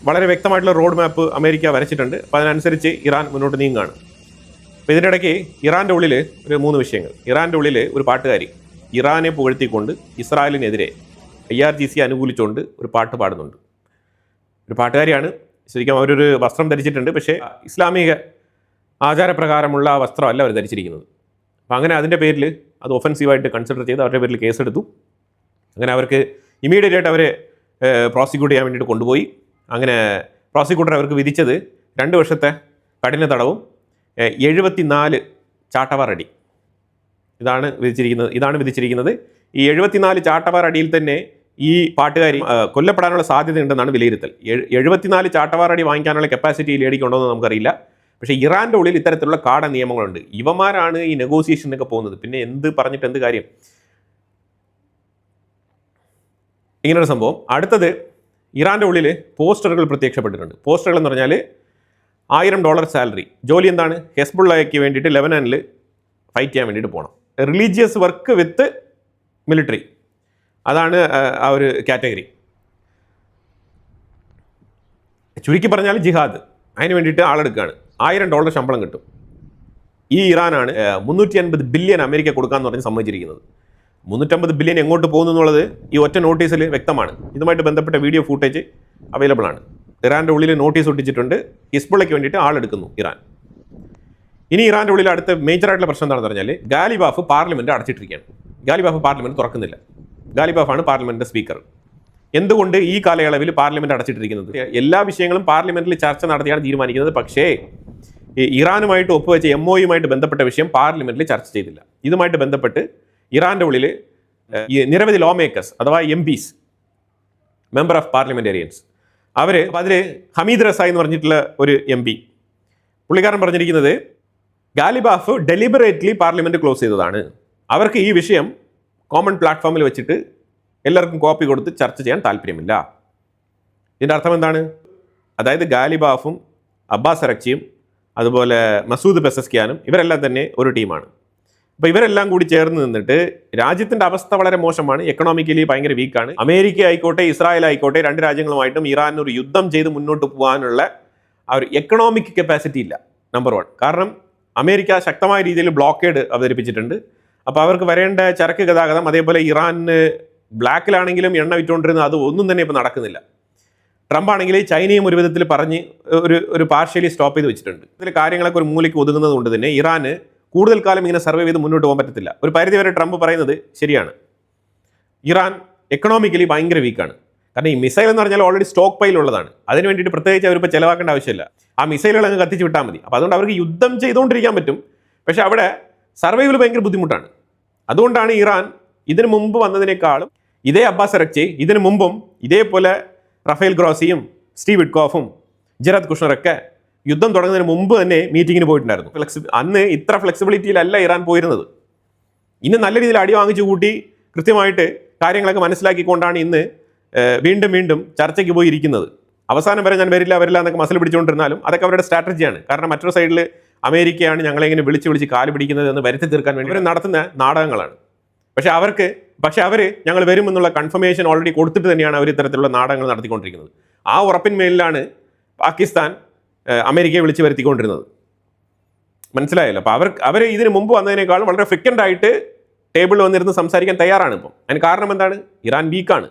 വളരെ വ്യക്തമായിട്ടുള്ള റോഡ് മാപ്പ് അമേരിക്ക വരച്ചിട്ടുണ്ട്. അപ്പോൾ അതിനനുസരിച്ച് ഇറാൻ മുന്നോട്ട് നീങ്ങുകയാണ്. അപ്പോൾ ഇതിൻ്റെ ഇടയ്ക്ക് ഇറാൻ്റെ ഉള്ളിൽ ഒരു 3 വിഷയങ്ങൾ. ഇറാൻ്റെ ഉള്ളിൽ ഒരു പാട്ടുകാരി ഇറാനെ പുകഴ്ത്തിക്കൊണ്ട് ഇസ്രായേലിനെതിരെ IRGC അനുകൂലിച്ചുകൊണ്ട് ഒരു പാട്ട് പാടുന്നുണ്ട്. ഒരു പാട്ടുകാരിയാണ്. ശരിക്കും അവരൊരു വസ്ത്രം ധരിച്ചിട്ടുണ്ട്, പക്ഷേ ഇസ്ലാമിക ആചാരപ്രകാരമുള്ള ആ വസ്ത്രമല്ല അവർ ധരിച്ചിരിക്കുന്നത്. അപ്പോൾ അങ്ങനെ അതിൻ്റെ പേരിൽ അത് ഒഫൻസീവായിട്ട് കൺസിഡർ ചെയ്ത് അവരുടെ പേരിൽ കേസെടുത്തു. അങ്ങനെ അവർക്ക് ഇമീഡിയറ്റ് ആയിട്ട് അവരെ പ്രോസിക്യൂട്ട് ചെയ്യാൻ വേണ്ടിയിട്ട് കൊണ്ടുപോയി. അങ്ങനെ പ്രോസിക്യൂട്ടർ അവർക്ക് വിധിച്ചത് 2 വർഷത്തെ കഠിന തടവും 74 ചാട്ടവാർ അടി ഇതാണ് വിധിച്ചിരിക്കുന്നത്. ഈ 74 ചാട്ടവാർ അടിയിൽ തന്നെ ഈ പാട്ടുകാരി കൊല്ലപ്പെടാനുള്ള സാധ്യതയുണ്ടെന്നാണ് വിലയിരുത്തൽ. 74 ചാട്ടവാർ അടി വാങ്ങിക്കാനുള്ള കപ്പാസിറ്റി ലേഡിക്കുണ്ടോ എന്ന് നമുക്കറിയില്ല. പക്ഷേ ഇറാൻ്റെ ഉള്ളിൽ ഇത്തരത്തിലുള്ള കാട നിയമങ്ങളുണ്ട്. ഇവന്മാരാണ് ഈ നെഗോസിയേഷനൊക്കെ പോകുന്നത്. പിന്നെ എന്ത് പറഞ്ഞിട്ട് എന്ത് കാര്യം? ഇങ്ങനൊരു സംഭവം. അടുത്തത്, ഇറാൻ്റെ ഉള്ളിൽ പോസ്റ്ററുകൾ പ്രത്യക്ഷപ്പെട്ടിട്ടുണ്ട്. പോസ്റ്ററുകൾ എന്ന് പറഞ്ഞാൽ $1000 സാലറി. ജോലി എന്താണ്? ഹെസ്ബുള്ളയ്ക്ക് വേണ്ടിയിട്ട് ലെബനാനിൽ ഫൈറ്റ് ചെയ്യാൻ വേണ്ടിയിട്ട് പോകണം. റിലീജിയസ് വർക്ക് വിത്ത് മിലിറ്ററി, അതാണ് ആ ഒരു കാറ്റഗറി. ചുരുക്കി പറഞ്ഞാൽ ജിഹാദ്, അതിന് വേണ്ടിയിട്ട് ആളെടുക്കുകയാണ്. $1000 ശമ്പളം കിട്ടും. ഈ ഇറാനാണ് 350 ബില്യൺ അമേരിക്ക കൊടുക്കാമെന്ന് പറഞ്ഞ് സമ്മതിച്ചിരിക്കുന്നത്. 350 ബില്യൺ എങ്ങോട്ട് പോകുന്നു എന്നുള്ളത് ഈ ഒറ്റ നോട്ടീസിൽ വ്യക്തമാണ്. ഇതുമായിട്ട് ബന്ധപ്പെട്ട വീഡിയോ ഫൂട്ടേജ് അവൈലബിൾ ആണ്. ഇറാൻ്റെ ഉള്ളിൽ നോട്ടീസ് ഒട്ടിച്ചിട്ടുണ്ട്. ഹിസ്ബുള്ളയ്ക്ക് വേണ്ടിയിട്ട് ആളെടുക്കുന്നു ഇറാൻ. ഇനി ഇറാൻ്റെ ഉള്ളിൽ അടുത്ത മേജറായിട്ടുള്ള പ്രശ്നം എന്താണെന്ന് പറഞ്ഞാൽ ഗാലിബാഫ് പാർലമെൻറ്റ് അടച്ചിട്ടിരിക്കുകയാണ്. ഗാലിബാഫ് പാർലമെൻറ്റ് തുറക്കുന്നില്ല. ഗാലിബാഫാണ് പാർലമെൻറ്റിൻ്റെ സ്പീക്കർ. എന്തുകൊണ്ട് ഈ കാലയളവിൽ പാർലമെൻറ്റ് അടച്ചിട്ടിരിക്കുന്നത്? എല്ലാ വിഷയങ്ങളും പാർലമെൻറ്റിൽ ചർച്ച നടത്തിയാണ് തീരുമാനിക്കുന്നത്. പക്ഷേ ഇറാനുമായിട്ട് ഒപ്പുവെച്ച MOUമായിട്ട് ബന്ധപ്പെട്ട വിഷയം പാർലമെൻറ്റിൽ ചർച്ച ചെയ്തില്ല. ഇതുമായിട്ട് ബന്ധപ്പെട്ട് ഇറാൻ്റെ ഉള്ളിൽ നിരവധി ലോ മേക്കേഴ്സ് അഥവാ MPs, മെമ്പർ ഓഫ് പാർലമെൻറ്റേറിയൻസ്, അതിൽ ഹമീദ് റസായി എന്ന് പറഞ്ഞിട്ടുള്ള ഒരു MP, പുള്ളിക്കാരൻ പറഞ്ഞിരിക്കുന്നത് ഗാലിബാഫ് ഡെലിബറേറ്റ്ലി പാർലമെൻറ്റ് ക്ലോസ് ചെയ്തതാണ്. അവർക്ക് ഈ വിഷയം കോമൺ പ്ലാറ്റ്ഫോമിൽ വെച്ചിട്ട് എല്ലാവർക്കും കോപ്പി കൊടുത്ത് ചർച്ച ചെയ്യാൻ താല്പര്യമില്ല. ഇതിൻ്റെ അർത്ഥം എന്താണ്? അതായത് ഗാലിബാഫും അബ്ബാസ് അരക്ചിയും അതുപോലെ മസൂദ് പെസസ്കിയാനും ഇവരെല്ലാം തന്നെ ഒരു ടീമാണ്. അപ്പോൾ ഇവരെല്ലാം കൂടി ചേർന്ന് നിന്നിട്ട് രാജ്യത്തിൻ്റെ അവസ്ഥ വളരെ മോശമാണ്. എക്കണോമിക്കലി ഭയങ്കര വീക്കാണ്. അമേരിക്ക ആയിക്കോട്ടെ ഇസ്രായേൽ ആയിക്കോട്ടെ 2 രാജ്യങ്ങളുമായിട്ടും ഇറാൻ ഒരു യുദ്ധം ചെയ്ത് മുന്നോട്ട് പോകാനുള്ള ആ ഒരു എക്കണോമിക് കപ്പാസിറ്റി ഇല്ല, നമ്പർ 1. കാരണം അമേരിക്ക ശക്തമായ രീതിയിൽ ബ്ലോക്കേഡ് അവതരിപ്പിച്ചിട്ടുണ്ട്. അപ്പോൾ അവർക്ക് വരേണ്ട ചരക്ക് ഗതാഗതം, അതേപോലെ ഇറാന് ബ്ലാക്കിലാണെങ്കിലും എണ്ണ വിറ്റുകൊണ്ടിരുന്നത് അത് ഒന്നും തന്നെ ഇപ്പോൾ നടക്കുന്നില്ല. ട്രംപ് ആണെങ്കിൽ ചൈനയും ഒരു വിധത്തിൽ പറഞ്ഞ് ഒരു പാർഷ്യലി സ്റ്റോപ്പ് ചെയ്ത് വെച്ചിട്ടുണ്ട്. ഇതിൽ കാര്യങ്ങളൊക്കെ ഒരു മൂലയ്ക്ക് ഒതുങ്ങുന്നത് കൊണ്ട് തന്നെ ഇറാന് കൂടുതൽ കാലം ഇങ്ങനെ സർവൈവ് ചെയ്ത് മുന്നോട്ട് പോകാൻ പറ്റത്തില്ല. ഒരു പരിധിവരെ ട്രംപ് പറയുന്നത് ശരിയാണ്. ഇറാൻ എക്കണോമിക്കലി ഭയങ്കര വീക്കാണ്. കാരണം ഈ മിസൈൽ എന്ന് പറഞ്ഞാൽ ഓൾറെഡി സ്റ്റോക്ക് പൈൽ ഉള്ളതാണ്. അതിന് വേണ്ടിയിട്ട് പ്രത്യേകിച്ച് അവരിപ്പോൾ ചിലവാക്കേണ്ട ആവശ്യമില്ല. ആ മിസൈലുകൾ അങ്ങ് കത്തിച്ച് വിട്ടാൽ മതി. അപ്പോൾ അതുകൊണ്ട് അവർക്ക് യുദ്ധം ചെയ്തുകൊണ്ടിരിക്കാൻ പറ്റും. പക്ഷേ അവിടെ സർവൈവൽ ഭയങ്കര ബുദ്ധിമുട്ടാണ്. അതുകൊണ്ടാണ് ഇറാൻ ഇതിനു മുമ്പ് വന്നതിനേക്കാളും ഇതേ അബ്ബാസ് അരക്ചി ഇതിനു മുമ്പും ഇതേപോലെ റഫേൽ ഗ്രോസിയും സ്റ്റീവ് വിറ്റ്കോഫും ജെറാഡ് കുഷ്നറൊക്കെ യുദ്ധം തുടങ്ങുന്നതിന് മുമ്പ് തന്നെ മീറ്റിങ്ങിന് പോയിട്ടുണ്ടായിരുന്നു. അന്ന് ഇത്ര ഫ്ലെക്സിബിലിറ്റിയിലല്ല ഇറാൻ പോയിരുന്നത്. ഇന്ന് നല്ല രീതിയിൽ അടി വാങ്ങിച്ചു കൂട്ടി കൃത്യമായിട്ട് കാര്യങ്ങളൊക്കെ മനസ്സിലാക്കിക്കൊണ്ടാണ് ഇന്ന് വീണ്ടും ചർച്ചയ്ക്ക് പോയിരിക്കുന്നത്. അവസാനം വരെ ഞാൻ വരില്ല എന്നൊക്കെ മസിൽ പിടിച്ചുകൊണ്ടിരുന്നാലും അതൊക്കെ അവരുടെ സ്ട്രാറ്റജിയാണ്. കാരണം മറ്റൊരു സൈഡിൽ അമേരിക്കയാണ് ഞങ്ങളെ ഇങ്ങനെ വിളിച്ച് കാല് പിടിക്കുന്നത് എന്ന് വരുത്തി തീർക്കാൻ വേണ്ടി അവർ നടത്തുന്ന നാടകങ്ങളാണ്. പക്ഷേ അവർ ഞങ്ങൾ വരുമെന്നുള്ള കൺഫർമേഷൻ ഓൾറെഡി കൊടുത്തിട്ട് തന്നെയാണ് അവർ ഇത്തരത്തിലുള്ള നാടകങ്ങൾ നടത്തിക്കൊണ്ടിരിക്കുന്നത്. ആ ഉറപ്പിന്മേലാണ് പാകിസ്ഥാൻ അമേരിക്കയെ വിളിച്ച് വരുത്തിക്കൊണ്ടിരുന്നത്. മനസ്സിലായല്ലോ? അപ്പോൾ അവർ ഇതിന് മുമ്പ് വന്നതിനേക്കാളും വളരെ ഫ്രീക്വൻ്റ് ആയിട്ട് ടേബിളിൽ വന്നിരുന്ന് സംസാരിക്കാൻ തയ്യാറാണ് ഇപ്പം. അതിന് കാരണം എന്താണ്? ഇറാൻ വീക്കാണ്,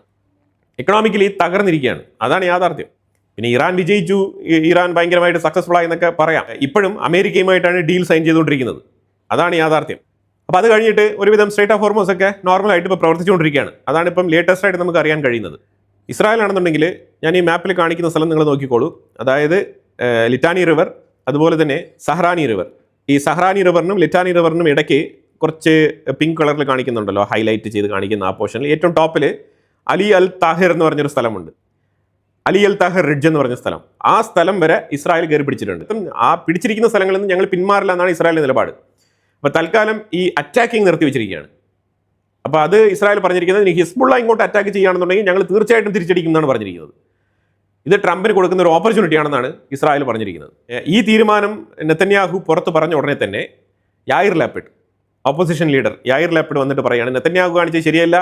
എക്കണോമിക്കലി തകർന്നിരിക്കുകയാണ്. അതാണ് യാഥാർത്ഥ്യം. പിന്നെ ഇറാൻ വിജയിച്ചു, ഇറാൻ ഭയങ്കരമായിട്ട് സക്സസ്ഫുൾ ആയി എന്നൊക്കെ പറയാം. ഇപ്പോഴും അമേരിക്കയുമായിട്ടാണ് ഡീൽ സൈൻ ചെയ്തുകൊണ്ടിരിക്കുന്നത്. അതാണ് യാഥാർത്ഥ്യം. അപ്പോൾ അത് കഴിഞ്ഞിട്ട് ഒരുവിധം സ്ട്രേറ്റ് ഓഫ് ഹോർമോസ് ഒക്കെ നോർമലായിട്ട് ഇപ്പോൾ പ്രവർത്തിച്ചുകൊണ്ടിരിക്കുകയാണ്. അതാണ് ഇപ്പം ലേറ്റസ്റ്റ് ആയിട്ട് നമുക്ക് അറിയാൻ കഴിയുന്നത്. ഇസ്രായേൽ ആണെന്നുണ്ടെങ്കിൽ ഞാൻ ഈ മാപ്പിൽ കാണിക്കുന്ന സ്ഥലം നിങ്ങൾ നോക്കിക്കോളൂ. അതായത് ലിറ്റാനി റിവർ, അതുപോലെ തന്നെ സഹ്റാനി റിവർ. ഈ സഹ്റാനി റിവറിനും ലിറ്റാനി റിവറിനും ഇടയ്ക്ക് കുറച്ച് പിങ്ക് കളറിൽ കാണിക്കുന്നുണ്ടല്ലോ, ഹൈലൈറ്റ് ചെയ്ത് കാണിക്കുന്ന ആ പോർഷനിൽ ഏറ്റവും ടോപ്പിൽ അലി അൽ താഹിർ എന്ന് പറഞ്ഞൊരു സ്ഥലമുണ്ട്. അലി അൽ താഹിർ റിഡ്ജ് എന്ന് പറഞ്ഞ സ്ഥലം. ആ സ്ഥലം വരെ ഇസ്രായേൽ കയറി പിടിച്ചിട്ടുണ്ട്. ആ പിടിച്ചിരിക്കുന്ന സ്ഥലങ്ങളിൽ നിന്ന് ഞങ്ങൾ പിന്മാറില്ല എന്നാണ് ഇസ്രായേലിന്റെ നിലപാട്. അപ്പോൾ തൽക്കാലം ഈ അറ്റാക്കിംഗ് നിർത്തി വെച്ചിരിക്കുകയാണ്. അപ്പോൾ അത് ഇസ്രായേൽ പറഞ്ഞിരിക്കുന്നത്, ഇനി ഹിസ്ബുള്ള ഇങ്ങോട്ട് അറ്റാക്ക് ചെയ്യുകയാണെന്നുണ്ടെങ്കിൽ ഞങ്ങൾ തീർച്ചയായിട്ടും തിരിച്ചടിക്കും എന്നാണ് പറഞ്ഞിരിക്കുന്നത്. ഇത് ട്രംപിന് കൊടുക്കുന്ന ഒരു ഓപ്പർച്യൂണിറ്റി ആണെന്നാണ് ഇസ്രായേൽ പറഞ്ഞിരിക്കുന്നത്. ഈ തീരുമാനം നെതന്യാഹു പുറത്ത് പറഞ്ഞ ഉടനെ തന്നെ യായിർ ലാപ്പിഡ്, ഓപ്പോസിഷൻ ലീഡർ യായിർ ലാപ്പിഡ് വന്നിട്ട് പറയുകയാണ്, നെതന്യാഹു കാണിച്ചത് ശരിയല്ല,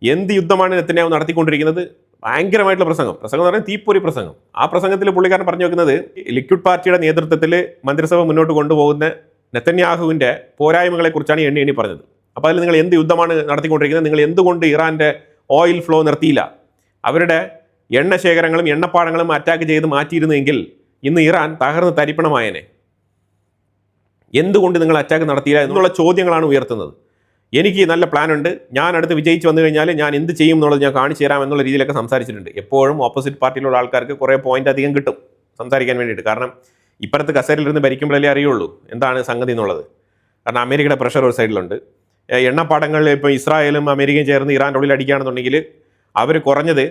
എന്ത് യുദ്ധമാണ് നെതന്യാഹു നടത്തിക്കൊണ്ടിരിക്കുന്നത്. ഭയങ്കരമായിട്ടുള്ള പ്രസംഗം എന്ന് പറഞ്ഞാൽ തീപ്പൊരി പ്രസംഗം. ആ പ്രസംഗത്തിൽ പുള്ളിക്കാരൻ പറഞ്ഞു വെക്കുന്നത് ലിക്വിഡ് പാർട്ടിയുടെ നേതൃത്വത്തിൽ മന്ത്രിസഭ മുന്നോട്ട് കൊണ്ടുപോകുന്ന നെതന്യാഹുവിൻ്റെ പോരായ്മകളെക്കുറിച്ചാണ് എണ്ണി പറഞ്ഞത്. അപ്പോൾ അതിൽ നിങ്ങൾ എന്ത് യുദ്ധമാണ് നടത്തിക്കൊണ്ടിരിക്കുന്നത്, നിങ്ങൾ എന്തുകൊണ്ട് ഇറാൻ്റെ ഓയിൽ ഫ്ലോ നിർത്തിയില്ല, അവരുടെ എണ്ണ ശേഖരങ്ങളും എണ്ണപ്പാടങ്ങളും അറ്റാക്ക് ചെയ്ത് മാറ്റിയിരുന്നെങ്കിൽ ഇന്ന് ഇറാൻ തകർന്ന് തരിപ്പണമായനെ, എന്തുകൊണ്ട് നിങ്ങൾ അറ്റാക്ക് നടത്തിയില്ല എന്നുള്ള ചോദ്യങ്ങളാണ് ഉയർത്തുന്നത്. എനിക്ക് നല്ല പ്ലാൻ ഉണ്ട്, ഞാൻ അടുത്ത് വിജയിച്ച് വന്നു കഴിഞ്ഞാൽ ഞാൻ എന്ത് ചെയ്യും എന്നുള്ളത് ഞാൻ കാണിച്ചു തരാം എന്നുള്ള രീതിയിലൊക്കെ സംസാരിച്ചിട്ടുണ്ട്. എപ്പോഴും ഓപ്പോസിറ്റ് പാർട്ടിയിലുള്ള ആൾക്കാർക്ക് കുറേ പോയിന്റ് അധികം കിട്ടും സംസാരിക്കാൻ വേണ്ടിയിട്ട്. കാരണം ഇപ്പുറത്ത് കസേരയിലിരുന്ന് ഭരിക്കുമ്പോഴല്ലേ അറിയുള്ളൂ എന്താണ് സംഗതി എന്നുള്ളത്. കാരണം അമേരിക്കയുടെ പ്രഷർ ഒരു സൈഡിലുണ്ട്. എണ്ണപ്പാടങ്ങളിൽ ഇപ്പോൾ ഇസ്രായേലും അമേരിക്കയും ചേർന്ന് ഇറാൻ്റെ ഉള്ളിൽ അടിക്കുകയാണെന്നുണ്ടെങ്കിൽ അവർ കുറഞ്ഞത്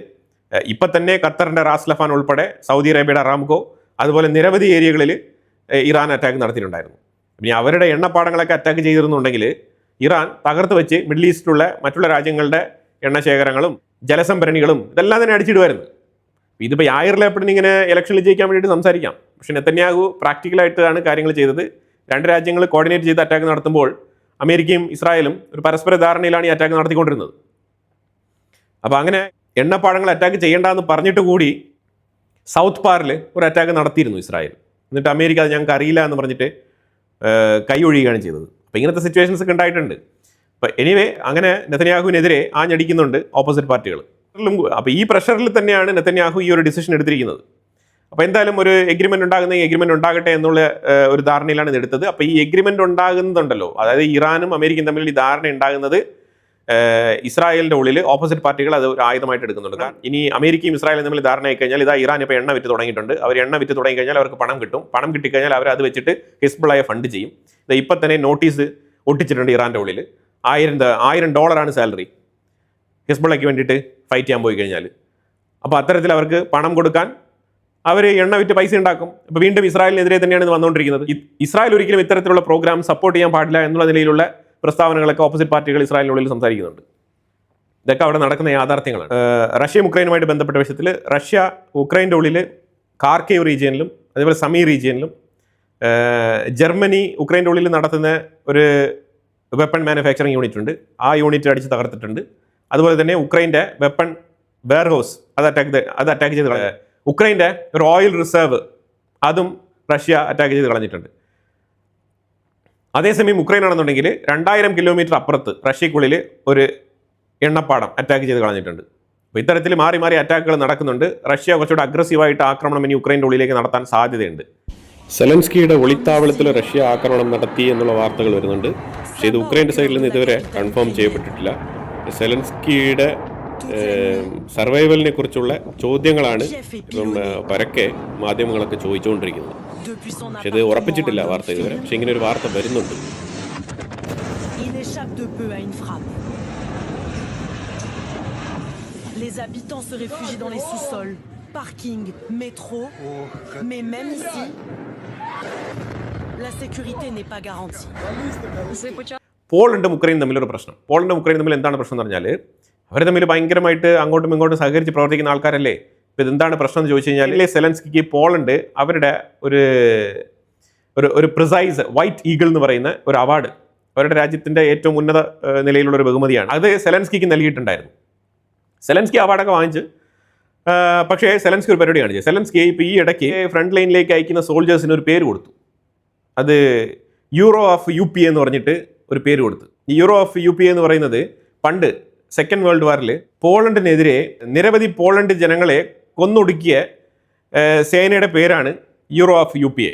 ഇപ്പം തന്നെ ഖത്തറിൻ്റെ റാസ് ലഫാൻ ഉൾപ്പെടെ സൗദി അറേബ്യയുടെ അറാംകോ, അതുപോലെ നിരവധി ഏരിയകളിൽ ഇറാൻ അറ്റാക്ക് നടത്തിയിട്ടുണ്ടായിരുന്നു. ഇനി അവരുടെ എണ്ണപ്പാടങ്ങളൊക്കെ അറ്റാക്ക് ചെയ്തിരുന്നുണ്ടെങ്കിൽ ഇറാൻ തകർത്ത് വെച്ച് മിഡിൽ ഈസ്റ്റിലുള്ള മറ്റുള്ള രാജ്യങ്ങളുടെ എണ്ണശേഖരങ്ങളും ജലസംഭരണികളും ഇതെല്ലാം തന്നെ അടിച്ചിടുമായിരുന്നു. ഇതിപ്പോൾ യായിർ ലാപ്പിഡിന് ഇങ്ങനെ ഇലക്ഷനിൽ ജയിക്കാൻ വേണ്ടിയിട്ട് സംസാരിക്കാം. പക്ഷേ നെതന്യാഹു പ്രാക്ടിക്കലായിട്ടാണ് കാര്യങ്ങൾ ചെയ്തത്. രണ്ട് രാജ്യങ്ങൾ കോർഡിനേറ്റ് ചെയ്ത് അറ്റാക്ക് നടത്തുമ്പോൾ അമേരിക്കയും ഇസ്രായേലും ഒരു പരസ്പര ധാരണയിലാണ് ഈ അറ്റാക്ക് നടത്തിക്കൊണ്ടിരുന്നത്. അപ്പോൾ അങ്ങനെ എണ്ണപ്പാടങ്ങൾ അറ്റാക്ക് ചെയ്യേണ്ടെന്ന് പറഞ്ഞിട്ട് കൂടി സൗത്ത് പാറിൽ ഒരു അറ്റാക്ക് നടത്തിയിരുന്നു ഇസ്രായേൽ. എന്നിട്ട് അമേരിക്ക അത് ഞങ്ങൾക്ക് അറിയില്ല എന്ന് പറഞ്ഞിട്ട് കൈ ഒഴിയുകയാണ് ചെയ്തത്. അപ്പോൾ ഇങ്ങനത്തെ സിറ്റുവേഷൻസ് ഒക്കെ ഉണ്ടായിട്ടുണ്ട്. അപ്പോൾ എനിവേ അങ്ങനെ നെതന്യാഹുവിനെതിരെ ആഞ്ഞടിക്കുന്നുണ്ട് ഓപ്പോസിറ്റ് പാർട്ടികൾ. അപ്പോൾ ഈ പ്രഷറിൽ തന്നെയാണ് നെതന്യാഹു ഈ ഒരു ഡിസിഷൻ എടുത്തിരിക്കുന്നത്. അപ്പോൾ എന്തായാലും ഒരു എഗ്രിമെന്റ് ഉണ്ടാകുന്ന ഈ എഗ്രിമെന്റ് ഉണ്ടാകട്ടെ എന്നുള്ള ഒരു ധാരണയിലാണ് ഇത് എടുത്തത്. അപ്പോൾ ഈ എഗ്രിമെന്റ് ഉണ്ടാകുന്നുണ്ടല്ലോ, അതായത് ഇറാനും അമേരിക്കയും തമ്മിൽ ഈ ധാരണ ഉണ്ടാകുന്നത് ഇസ്രായേലിന്റെ ഉള്ളിൽ ഓപ്പോസിറ്റ് പാർട്ടികൾ അത് ഒരു ആയുധമായിട്ട് എടുക്കുന്നുണ്ട്. ഇനി അമേരിക്കയും ഇസ്രായേലും തമ്മിൽ ധാരണയായി കഴിഞ്ഞാൽ ഇതാ ഇറാൻ ഇപ്പോൾ എണ്ണ വിറ്റ് തുടങ്ങിയിട്ടുണ്ട്. അവർ എണ്ണ വിറ്റ് തുടങ്ങി കഴിഞ്ഞാൽ അവർക്ക് പണം കിട്ടും. പണം കിട്ടിക്കഴിഞ്ഞാൽ അവർ അത് വെച്ചിട്ട് ഹിസ്ബുള്ളയെ ഫണ്ട് ചെയ്യും. ഇപ്പം തന്നെ നോട്ടീസ് ഒട്ടിച്ചിട്ടുണ്ട് ഇറാൻ്റെ ഉള്ളിൽ. $1000 സാലറി ഹിസ്ബുള്ളയ്ക്ക് വേണ്ടിയിട്ട് ഫൈറ്റ് ചെയ്യാൻ പോയി കഴിഞ്ഞാൽ. അപ്പോൾ അത്തരത്തിൽ അവർക്ക് പണം കൊടുക്കാൻ അവർ എണ്ണ വിറ്റ് പൈസ ഉണ്ടാക്കും. ഇപ്പോൾ വീണ്ടും ഇസ്രായേലിനെതിരെ തന്നെയാണ് ഇത് വന്നുകൊണ്ടിരിക്കുന്നത്. ഇസ്രായേൽ ഒരിക്കലും ഇത്തരത്തിലുള്ള പ്രോഗ്രാം സപ്പോർട്ട് ചെയ്യാൻ പാടില്ല എന്നുള്ള നിലയിലുള്ള പ്രസ്താവനകളൊക്കെ ഓപ്പോസിറ്റ് പാർട്ടികൾ ഇസ്രായേലിനുള്ളിൽ സംസാരിക്കുന്നുണ്ട്. ഇതൊക്കെ അവിടെ നടക്കുന്ന യാഥാർത്ഥ്യങ്ങളാണ്. റഷ്യയും ഉക്രൈനുമായിട്ട് ബന്ധപ്പെട്ട വിഷയത്തിൽ റഷ്യ ഉക്രൈൻ്റെ ഉള്ളിൽ കാർക്കേവ് റീജിയനിലും അതേപോലെ സമി റീജിയനിലും ജർമ്മനി ഉക്രൈൻ്റെ ഉള്ളിൽ നടത്തുന്ന ഒരു വെപ്പൺ മാനുഫാക്ചറിങ് യൂണിറ്റ് ഉണ്ട്. ആ യൂണിറ്റ് അടിച്ച് തകർത്തിട്ടുണ്ട്. അതുപോലെ തന്നെ ഉക്രൈൻ്റെ വെപ്പൺ വെയർഹൗസ് അത് അറ്റാക്ക് ചെയ്ത് ഉക്രൈൻ്റെ ഒരു ഓയിൽ റിസർവ് അതും റഷ്യ അറ്റാക്ക് ചെയ്ത് കളഞ്ഞിട്ടുണ്ട്. അതേസമയം ഉക്രൈൻ ആണെന്നുണ്ടെങ്കിൽ 2000 കിലോമീറ്റർ അപ്പുറത്ത് റഷ്യക്കുള്ളിൽ ഒരു എണ്ണപ്പാടം അറ്റാക്ക് ചെയ്ത് കളഞ്ഞിട്ടുണ്ട്. അപ്പോൾ ഇത്തരത്തിൽ മാറി മാറി അറ്റാക്കുകൾ നടക്കുന്നുണ്ട്. റഷ്യ കുറച്ചുകൂടെ അഗ്രസീവായിട്ട് ആക്രമണം ഇനി ഉക്രൈൻ്റെ ഉള്ളിലേക്ക് നടത്താൻ സാധ്യതയുണ്ട്. സെലൻസ്കിയുടെ ഒളിത്താവളത്തിൽ റഷ്യ ആക്രമണം നടത്തി എന്നുള്ള വാർത്തകൾ വരുന്നുണ്ട്. പക്ഷേ ഇത് ഉക്രൈൻ്റെ സൈഡിൽ നിന്ന് ഇതുവരെ കൺഫേം ചെയ്യപ്പെട്ടിട്ടില്ല. സെലൻസ്കിയുടെ സർവൈവലിനെ കുറിച്ചുള്ള ചോദ്യങ്ങളാണ് ഇപ്പം പരക്കെ മാധ്യമങ്ങളൊക്കെ ചോദിച്ചുകൊണ്ടിരിക്കുന്നത്. പക്ഷെ ഇത് ഉറപ്പിച്ചിട്ടില്ല വാർത്ത ഇതുവരെ. പക്ഷെ ഇങ്ങനെ ഒരു വാർത്ത വരുന്നുണ്ട്. Les habitants se réfugient dans les sous-sols, parking, métro, mais même ici, la sécurité n'est pas garantie. പോളണ്ടും ഉക്രൈനും തമ്മിലൊരു പ്രശ്നം. പോളണ്ടും ഉക്രൈനും തമ്മിൽ എന്താണ് പ്രശ്നം എന്ന് പറഞ്ഞാൽ അവർ തമ്മിൽ ഭയങ്കരമായിട്ട് അങ്ങോട്ടും ഇങ്ങോട്ടും സഹകരിച്ച് പ്രവർത്തിക്കുന്ന ആൾക്കാരല്ലേ. ഇപ്പോൾ ഇതെന്താണ് പ്രശ്നം എന്ന് ചോദിച്ചു കഴിഞ്ഞാൽ സെലൻസ്കിക്ക് പോളണ്ട് അവരുടെ ഒരു പ്രിസൈസ് വൈറ്റ് ഈഗിൾ എന്ന് പറയുന്ന ഒരു അവാർഡ്, അവരുടെ രാജ്യത്തിൻ്റെ ഏറ്റവും ഉന്നത നിലയിലുള്ള ഒരു ബഹുമതിയാണ്. അത് സെലൻസ്കിക്ക് നൽകിയിട്ടുണ്ടായിരുന്നു. സെലൻസ്കി അവാർഡൊക്കെ വാങ്ങിച്ച്, പക്ഷേ സെലൻസ്കി ഒരു പരിപാടി കാണിച്ചു. സെലൻസ്കി ഇപ്പോൾ ഈ ഇടയ്ക്ക് ഫ്രണ്ട് ലൈനിലേക്ക് അയക്കുന്ന സോൾജേഴ്സിന് ഒരു പേര് കൊടുത്തു. അത് യൂറോ ഓഫ് യു പി എന്ന് പറഞ്ഞിട്ട് ഒരു പേര് കൊടുത്തു. ഈ യൂറോ ഓഫ് യു പി എന്ന് പറയുന്നത് പണ്ട് സെക്കൻഡ് വേൾഡ് വാറിൽ പോളണ്ടിനെതിരെ നിരവധി പോളണ്ട് ജനങ്ങളെ കൊന്നൊടുക്കിയ സേനയുടെ പേരാണ് യൂറോ ഓഫ് UPA.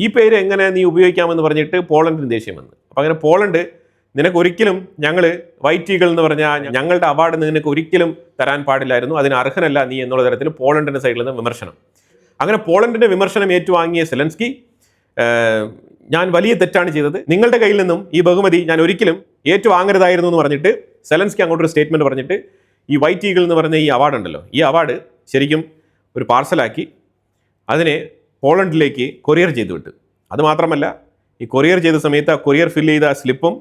ഈ പേര് എങ്ങനെ നീ ഉപയോഗിക്കാമെന്ന് പറഞ്ഞിട്ട് പോളണ്ടിന് ദേഷ്യം വന്നു. അപ്പം അങ്ങനെ പോളണ്ട് നിനക്ക് ഒരിക്കലും ഞങ്ങൾ വൈറ്റ് ഈഗിൾ എന്ന് പറഞ്ഞാൽ ഞങ്ങളുടെ അവാർഡ് നിനക്ക് ഒരിക്കലും തരാൻ പാടില്ലായിരുന്നു, അതിന് അർഹനല്ല നീ എന്നുള്ള തരത്തിൽ പോളണ്ടിൻ്റെ സൈഡിൽ നിന്ന് വിമർശനം. അങ്ങനെ പോളണ്ടിൻ്റെ വിമർശനം ഏറ്റുവാങ്ങിയ സെലൻസ്കി ഞാൻ വലിയ തെറ്റാണ് ചെയ്തത്, നിങ്ങളുടെ കയ്യിൽ നിന്നും ഈ ബഹുമതി ഞാൻ ഒരിക്കലും ഏറ്റുവാങ്ങരുതായിരുന്നു എന്ന് പറഞ്ഞിട്ട് സെലൻസ്കി അങ്ങോട്ടൊരു സ്റ്റേറ്റ്മെൻറ്റ് പറഞ്ഞിട്ട് ഈ വൈറ്റ് ഈഗിൾ എന്ന് പറഞ്ഞ ഈ അവാർഡ് ഉണ്ടല്ലോ, ഈ അവാർഡ് ശരിക്കും ഒരു പാർസലാക്കി അതിനെ പോളണ്ടിലേക്ക് കൊറിയർ ചെയ്ത് വിട്ടു. അതുമാത്രമല്ല, ഈ കൊറിയർ ചെയ്ത സമയത്ത് ആ കൊറിയർ ഫില്ല് ചെയ്ത ആ സ്ലിപ്പും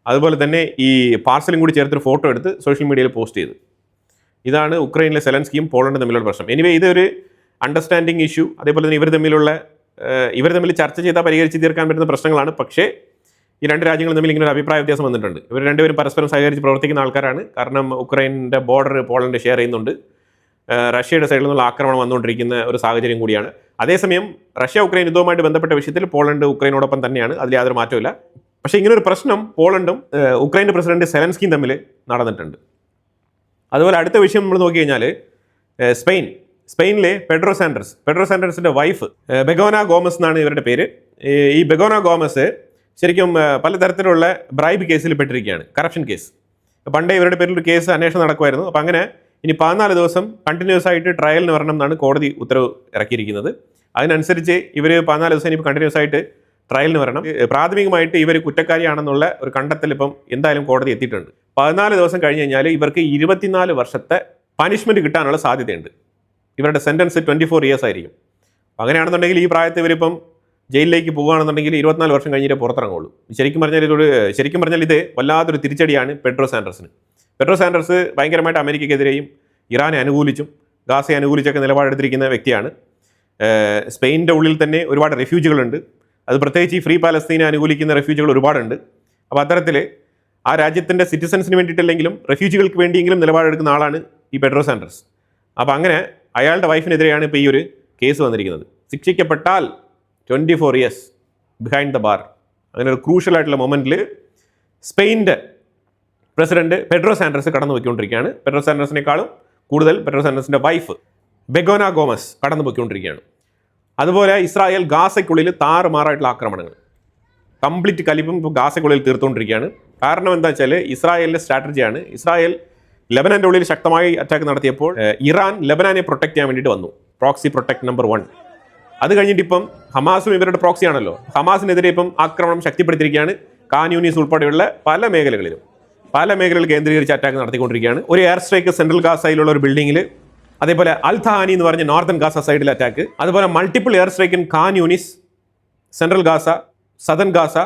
അതുപോലെ തന്നെ ഈ പാർസലും കൂടി ചേർത്തൊരു ഫോട്ടോ എടുത്ത് സോഷ്യൽ മീഡിയയിൽ പോസ്റ്റ് ചെയ്തു. ഇതാണ് ഉക്രൈനിലെ സെലൻസ്കിയും പോളണ്ടും തമ്മിലുള്ള പ്രശ്നം. എനിവേ ഇതൊരു അണ്ടർസ്റ്റാൻഡിങ് ഇഷ്യൂ, അതേപോലെ തന്നെ ഇവർ തമ്മിൽ ചർച്ച ചെയ്താൽ പരിഹരിച്ച് തീർക്കാൻ പറ്റുന്ന പ്രശ്നങ്ങളാണ്. പക്ഷേ ഈ രണ്ട് രാജ്യങ്ങൾ തമ്മിൽ ഇങ്ങനെ ഒരു അഭിപ്രായ വ്യത്യാസം വന്നിട്ടുണ്ട്. ഇവർ രണ്ടുപേരും പരസ്പരം സഹകരിച്ച് പ്രവർത്തിക്കുന്ന ആൾക്കാരാണ്. കാരണം ഉക്രൈനിൻ്റെ ബോർഡർ പോളണ്ട് ഷെയർ ചെയ്യുന്നുണ്ട്. റഷ്യയുടെ സൈഡിൽ നിന്നുള്ള ആക്രമണം വന്നുകൊണ്ടിരിക്കുന്ന ഒരു സാഹചര്യം കൂടിയാണ്. അതേസമയം റഷ്യ ഉക്രൈൻ യുദ്ധവുമായിട്ട് ബന്ധപ്പെട്ട വിഷയത്തിൽ പോളണ്ട് ഉക്രൈനോടൊപ്പം തന്നെയാണ്, അതിൽ യാതൊരു മാറ്റമില്ല. പക്ഷേ ഇങ്ങനൊരു പ്രശ്നം പോളണ്ടും ഉക്രൈൻ്റെ പ്രസിഡന്റ് സെലൻസ്കിയും തമ്മിൽ നടന്നിട്ടുണ്ട്. അതുപോലെ അടുത്ത വിഷയം നമ്മൾ നോക്കി കഴിഞ്ഞാൽ സ്പെയിനിലെ പെഡ്രോ സാൻഡേഴ്സിൻ്റെ വൈഫ് ബെഗോന ഗോമസ് എന്നാണ് ഇവരുടെ പേര്. ഈ ബെഗോന ഗോമസ് ശരിക്കും പലതരത്തിലുള്ള ബ്രൈബ് കേസിൽ പെട്ടിരിക്കുകയാണ്, കറപ്ഷൻ കേസ്. പണ്ടേ ഇവരുടെ പേരിൽ ഒരു കേസ് അന്വേഷണം നടക്കുമായിരുന്നു. അപ്പോൾ അങ്ങനെ ഇനി 14 ദിവസം കണ്ടിന്യൂസ് ആയിട്ട് ട്രയലിന് വരണം എന്നാണ് കോടതി ഉത്തരവ് ഇറക്കിയിരിക്കുന്നത്. അതിനനുസരിച്ച് ഇവർ 14 ദിവസം ഇനി കണ്ടിന്യൂസ് ആയിട്ട് ട്രയലിന് വരണം. പ്രാഥമികമായിട്ട് ഇവർ കുറ്റക്കാരിയാണെന്നുള്ള ഒരു കണ്ടെത്തൽ ഇപ്പം എന്തായാലും കോടതി എത്തിയിട്ടുണ്ട്. 14 ദിവസം കഴിഞ്ഞ് കഴിഞ്ഞാൽ ഇവർക്ക് 24 വർഷത്തെ പനിഷ്മെൻറ്റ് കിട്ടാനുള്ള സാധ്യതയുണ്ട്. ഇവരുടെ സെൻറ്റൻസ് 24 ഇയേഴ്സ് ആയിരിക്കും. അങ്ങനെയാണെന്നുണ്ടെങ്കിൽ ഈ പ്രായത്തിൽ ഇവരിപ്പം ജയിലിലേക്ക് പോകുകയാണെന്നുണ്ടെങ്കിൽ 24 വർഷം കഴിഞ്ഞിട്ട് പുറത്തിറങ്ങുള്ളൂ. ശരിക്കും പറഞ്ഞാൽ ഇത് വല്ലാത്തൊരു തിരിച്ചടിയാണ് പെഡ്രോ സാൻഡേഴ്സ് ഭയങ്കരമായിട്ട് അമേരിക്കയ്ക്കെതിരെയും ഇറാനെ അനുകൂലിച്ചും ഗാസയെ അനുകൂലിച്ചൊക്കെ നിലപാടെടുത്തിരിക്കുന്ന വ്യക്തിയാണ്. സ്പെയിനിൻ്റെ ഉള്ളിൽ തന്നെ ഒരുപാട് റെഫ്യൂജികളുണ്ട്. അത് പ്രത്യേകിച്ച് ഈ ഫ്രീ പാലസ്തീനെ അനുകൂലിക്കുന്ന റെഫ്യൂജികൾ ഒരുപാടുണ്ട്. അപ്പോൾ അത്തരത്തിൽ ആ രാജ്യത്തിൻ്റെ സിറ്റിസൺസിന് വേണ്ടിയിട്ടല്ലെങ്കിലും റെഫ്യൂജികൾക്ക് വേണ്ടിയെങ്കിലും നിലപാടെടുക്കുന്ന ആളാണ് ഈ പെഡ്രോ സാൻഡേഴ്സ്. അപ്പോൾ അങ്ങനെ അയാളുടെ വൈഫിനെതിരെയാണ് ഇപ്പോൾ ഈ ഒരു കേസ് വന്നിരിക്കുന്നത്. ശിക്ഷിക്കപ്പെട്ടാൽ 24 ഇയേഴ്സ് ബിഹൈൻഡ് ദ ബാർ. അങ്ങനെ ഒരു ക്രൂഷ്യൽ ആയിട്ടുള്ള മൊമെൻറ്റിൽ സ്പെയിനിൻ്റെ പ്രസിഡന്റ് പെഡ്രോ സാൻഡേഴ്സ് കടന്നു പോയിക്കൊണ്ടിരിക്കുകയാണ്. പെഡ്രോ സാൻഡേഴ്സിനേക്കാളും കൂടുതൽ പെഡ്രോ സാൻഡേഴ്സിൻ്റെ വൈഫ് ബെഗോന ഗോമസ് കടന്നു പോയിക്കൊണ്ടിരിക്കുകയാണ്. അതുപോലെ ഇസ്രായേൽ ഗാസയ്ക്കുള്ളിൽ താറുമാറായിട്ടുള്ള ആക്രമണങ്ങൾ, കംപ്ലീറ്റ് കലിപ്പും ഇപ്പോൾ ഗാസയ്ക്കുള്ളിൽ തീർത്തുകൊണ്ടിരിക്കുകയാണ്. കാരണം എന്താ വെച്ചാൽ ഇസ്രായേലിൻ്റെ സ്ട്രാറ്റജിയാണ്. ഇസ്രായേൽ ലെബനൻ്റെ ഉള്ളിൽ ശക്തമായി അറ്റാക്ക് നടത്തിയപ്പോൾ ഇറാൻ ലെബനാനെ പ്രൊട്ടക്ട് ചെയ്യാൻ വേണ്ടിയിട്ട് വന്നു. Proxy protect number 1. അത് കഴിഞ്ഞിട്ട് ഇപ്പം ഹമാസും ഇവരുടെ പ്രോക്സി ആണല്ലോ, ഹമാസിനെതിരെ ഇപ്പം ആക്രമണം ശക്തിപ്പെടുത്തിയിരിക്കുകയാണ്. ഖാൻ യൂനിസ് ഉൾപ്പെടെയുള്ള പല മേഖലകൾ കേന്ദ്രീകരിച്ച് അറ്റാക്ക് നടത്തിക്കൊണ്ടിരിക്കുകയാണ്. ഒരു എയർ സ്ട്രൈക്ക് സെൻട്രൽ ഗാസയിലുള്ള ഒരു ബിൽഡിങ്ങിൽ, അതേപോലെ അൽഥാനി എന്ന് പറഞ്ഞ നോർത്തേൺ ഗാസ സൈഡിൽ അറ്റാക്ക്, അതുപോലെ multiple air strike in Khan Younis, central Gaza, southern Gaza,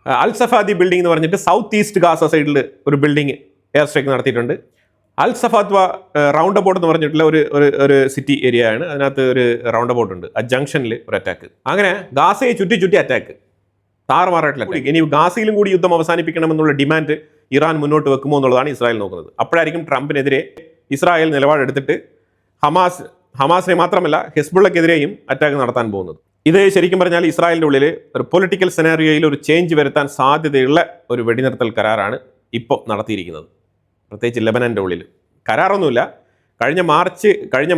Al Safadi building എന്ന് പറഞ്ഞിട്ട് സൗത്ത് ഈസ്റ്റ് ഗാസ സൈഡിൽ ഒരു ബിൽഡിംഗ് എയർ സ്ട്രൈക്ക് നടത്തിയിട്ടുണ്ട്. അൽ സഫാത്വ റൗണ്ട് അബൌട്ട് എന്ന് പറഞ്ഞിട്ടുള്ള ഒരു സിറ്റി ഏരിയ ആണ്. അതിനകത്ത് ഒരു റൗണ്ട് അബൌട്ട് ഉണ്ട്. ആ ജംഗ്ഷനിൽ ഒരു അറ്റാക്ക്. അങ്ങനെ ഗാസയെ ചുറ്റി അറ്റാക്ക്, താറുമാറായിട്ടുള്ള അറ്റാക്ക്. ഇനി ഗാസയിലും കൂടി യുദ്ധം അവസാനിപ്പിക്കണമെന്നുള്ള ഡിമാൻഡ് ഇറാൻ മുന്നോട്ട് വെക്കുമോ എന്നുള്ളതാണ് ഇസ്രായേൽ നോക്കുന്നത്. അപ്പോഴായിരിക്കും ട്രംപിനെതിരെ ഇസ്രായേൽ നിലപാടെടുത്തിട്ട് ഹമാസിനെ മാത്രമല്ല ഹെസ്ബുള്ളക്കെതിരെയും അറ്റാക്ക് നടത്താൻ പോകുന്നത്. ഇത് ശരിക്കും പറഞ്ഞാൽ ഇസ്രായേലിൻ്റെ ഉള്ളിൽ ഒരു പൊളിറ്റിക്കൽ സെനാറിയോയിൽ ഒരു ചേഞ്ച് വരുത്താൻ സാധ്യതയുള്ള ഒരു വെടിനിർത്തൽ കരാറാണ് ഇപ്പോൾ നടത്തിയിരിക്കുന്നത്. പ്രത്യേകിച്ച് ലെബനൻ്റെ ഉള്ളിൽ കരാറൊന്നുമില്ല. കഴിഞ്ഞ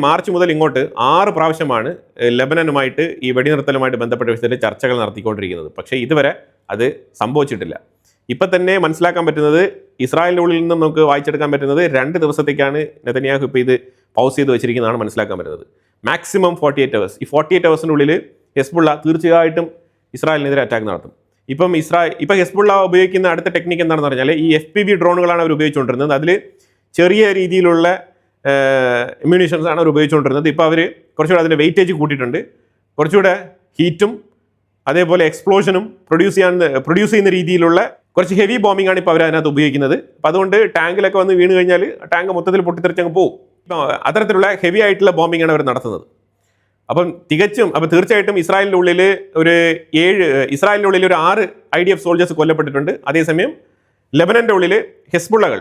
മാർച്ച് മുതൽ ഇങ്ങോട്ട് 6 പ്രാവശ്യമാണ് ലെബനനുമായിട്ട് ഈ വെടിനിർത്തലുമായിട്ട് ബന്ധപ്പെട്ട വിഷയത്തിൽ ചർച്ചകൾ നടത്തിക്കൊണ്ടിരിക്കുന്നത്. പക്ഷേ ഇതുവരെ അത് സംഭവിച്ചിട്ടില്ല. ഇപ്പം തന്നെ മനസ്സിലാക്കാൻ പറ്റുന്നത്, ഇസ്രായേലിൻ്റെ ഉള്ളിൽ നിന്നും നമുക്ക് വായിച്ചെടുക്കാൻ പറ്റുന്നത് 2 ദിവസത്തേക്കാണ് നെതന്യാഹു ഇപ്പോൾ ഇത് പൗസ് ചെയ്ത് വെച്ചിരിക്കുന്നതാണ് മനസ്സിലാക്കാൻ പറ്റുന്നത്. Maximum 48 hours. ഈ 48 ഹവേഴ്സിനുള്ളിൽ ഹെസ്ബുള്ള തീർച്ചയായിട്ടും ഇസ്രായേലിനെതിരെ അറ്റാക്ക് നടത്തും. ഇപ്പം ഹെസ്ബുള്ള ഉപയോഗിക്കുന്ന അടുത്ത ടെക്നിക്ക് എന്താണെന്ന് പറഞ്ഞാൽ ഈ FPV ഡ്രോണുകളാണ് അവർ ഉപയോഗിച്ചുകൊണ്ടിരുന്നത്. അതിൽ ചെറിയ രീതിയിലുള്ള ഇമ്മ്യൂണിഷൻസ് ആണ് അവർ ഉപയോഗിച്ചുകൊണ്ടിരുന്നത്. ഇപ്പോൾ അവർ കുറച്ചുകൂടെ അതിൻ്റെ വെയിറ്റേജ് കൂട്ടിയിട്ടുണ്ട്. കുറച്ചുകൂടെ ഹീറ്റും അതേപോലെ എക്സ്പ്ലോഷനും പ്രൊഡ്യൂസ് ചെയ്യുന്ന രീതിയിലുള്ള കുറച്ച് ഹെവി ബോംബിംഗ് ആണ് ഇപ്പോൾ അവർ അതിനകത്ത് ഉപയോഗിക്കുന്നത്. അപ്പോൾ അതുകൊണ്ട് ടാങ്കിലൊക്കെ വന്ന് വീണ് കഴിഞ്ഞാൽ ടാങ്ക് മൊത്തത്തിൽ പൊട്ടിത്തെറിച്ചങ്ങ് പോകും. അത്തരത്തിലുള്ള ഹെവി ആയിട്ടുള്ള ബോംബിംഗ് ആണ് അവർ നടത്തുന്നത്. അപ്പോൾ തീർച്ചയായിട്ടും ഇസ്രായേലിൻ്റെ ഉള്ളിൽ ഒരു 6 IDF സോൾജേഴ്സ് കൊല്ലപ്പെട്ടിട്ടുണ്ട്. അതേസമയം ലെബനൻ്റെ ഉള്ളിൽ ഹെസ്ബുള്ളകൾ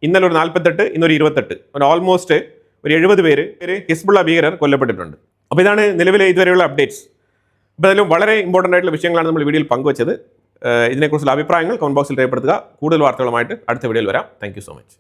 ഇന്നലെ ഒരു 48, ഇന്നൊരു 28, ഓൾമോസ്റ്റ് ഒരു 70 പേര് ഹിസ്ബുള്ള ഭീകരർ കൊല്ലപ്പെട്ടിട്ടുണ്ട്. അപ്പോൾ ഇതാണ് നിലവിലെ ഇതുവരെയുള്ള അപ്ഡേറ്റ്സ്. അപ്പോൾ അതിലും വളരെ ഇമ്പോർട്ടൻ്റ് ആയിട്ടുള്ള വിഷയങ്ങളാണ് നമ്മൾ വീഡിയോയിൽ പങ്കുവച്ചത്. ഇതിനെക്കുറിച്ചുള്ള അഭിപ്രായങ്ങൾ കമന്റ് ബോക്സിൽ രേഖപ്പെടുത്തുക. കൂടുതൽ വാർത്തകളുമായിട്ട് അടുത്ത വീഡിയോയിൽ വരാം. Thank you so much.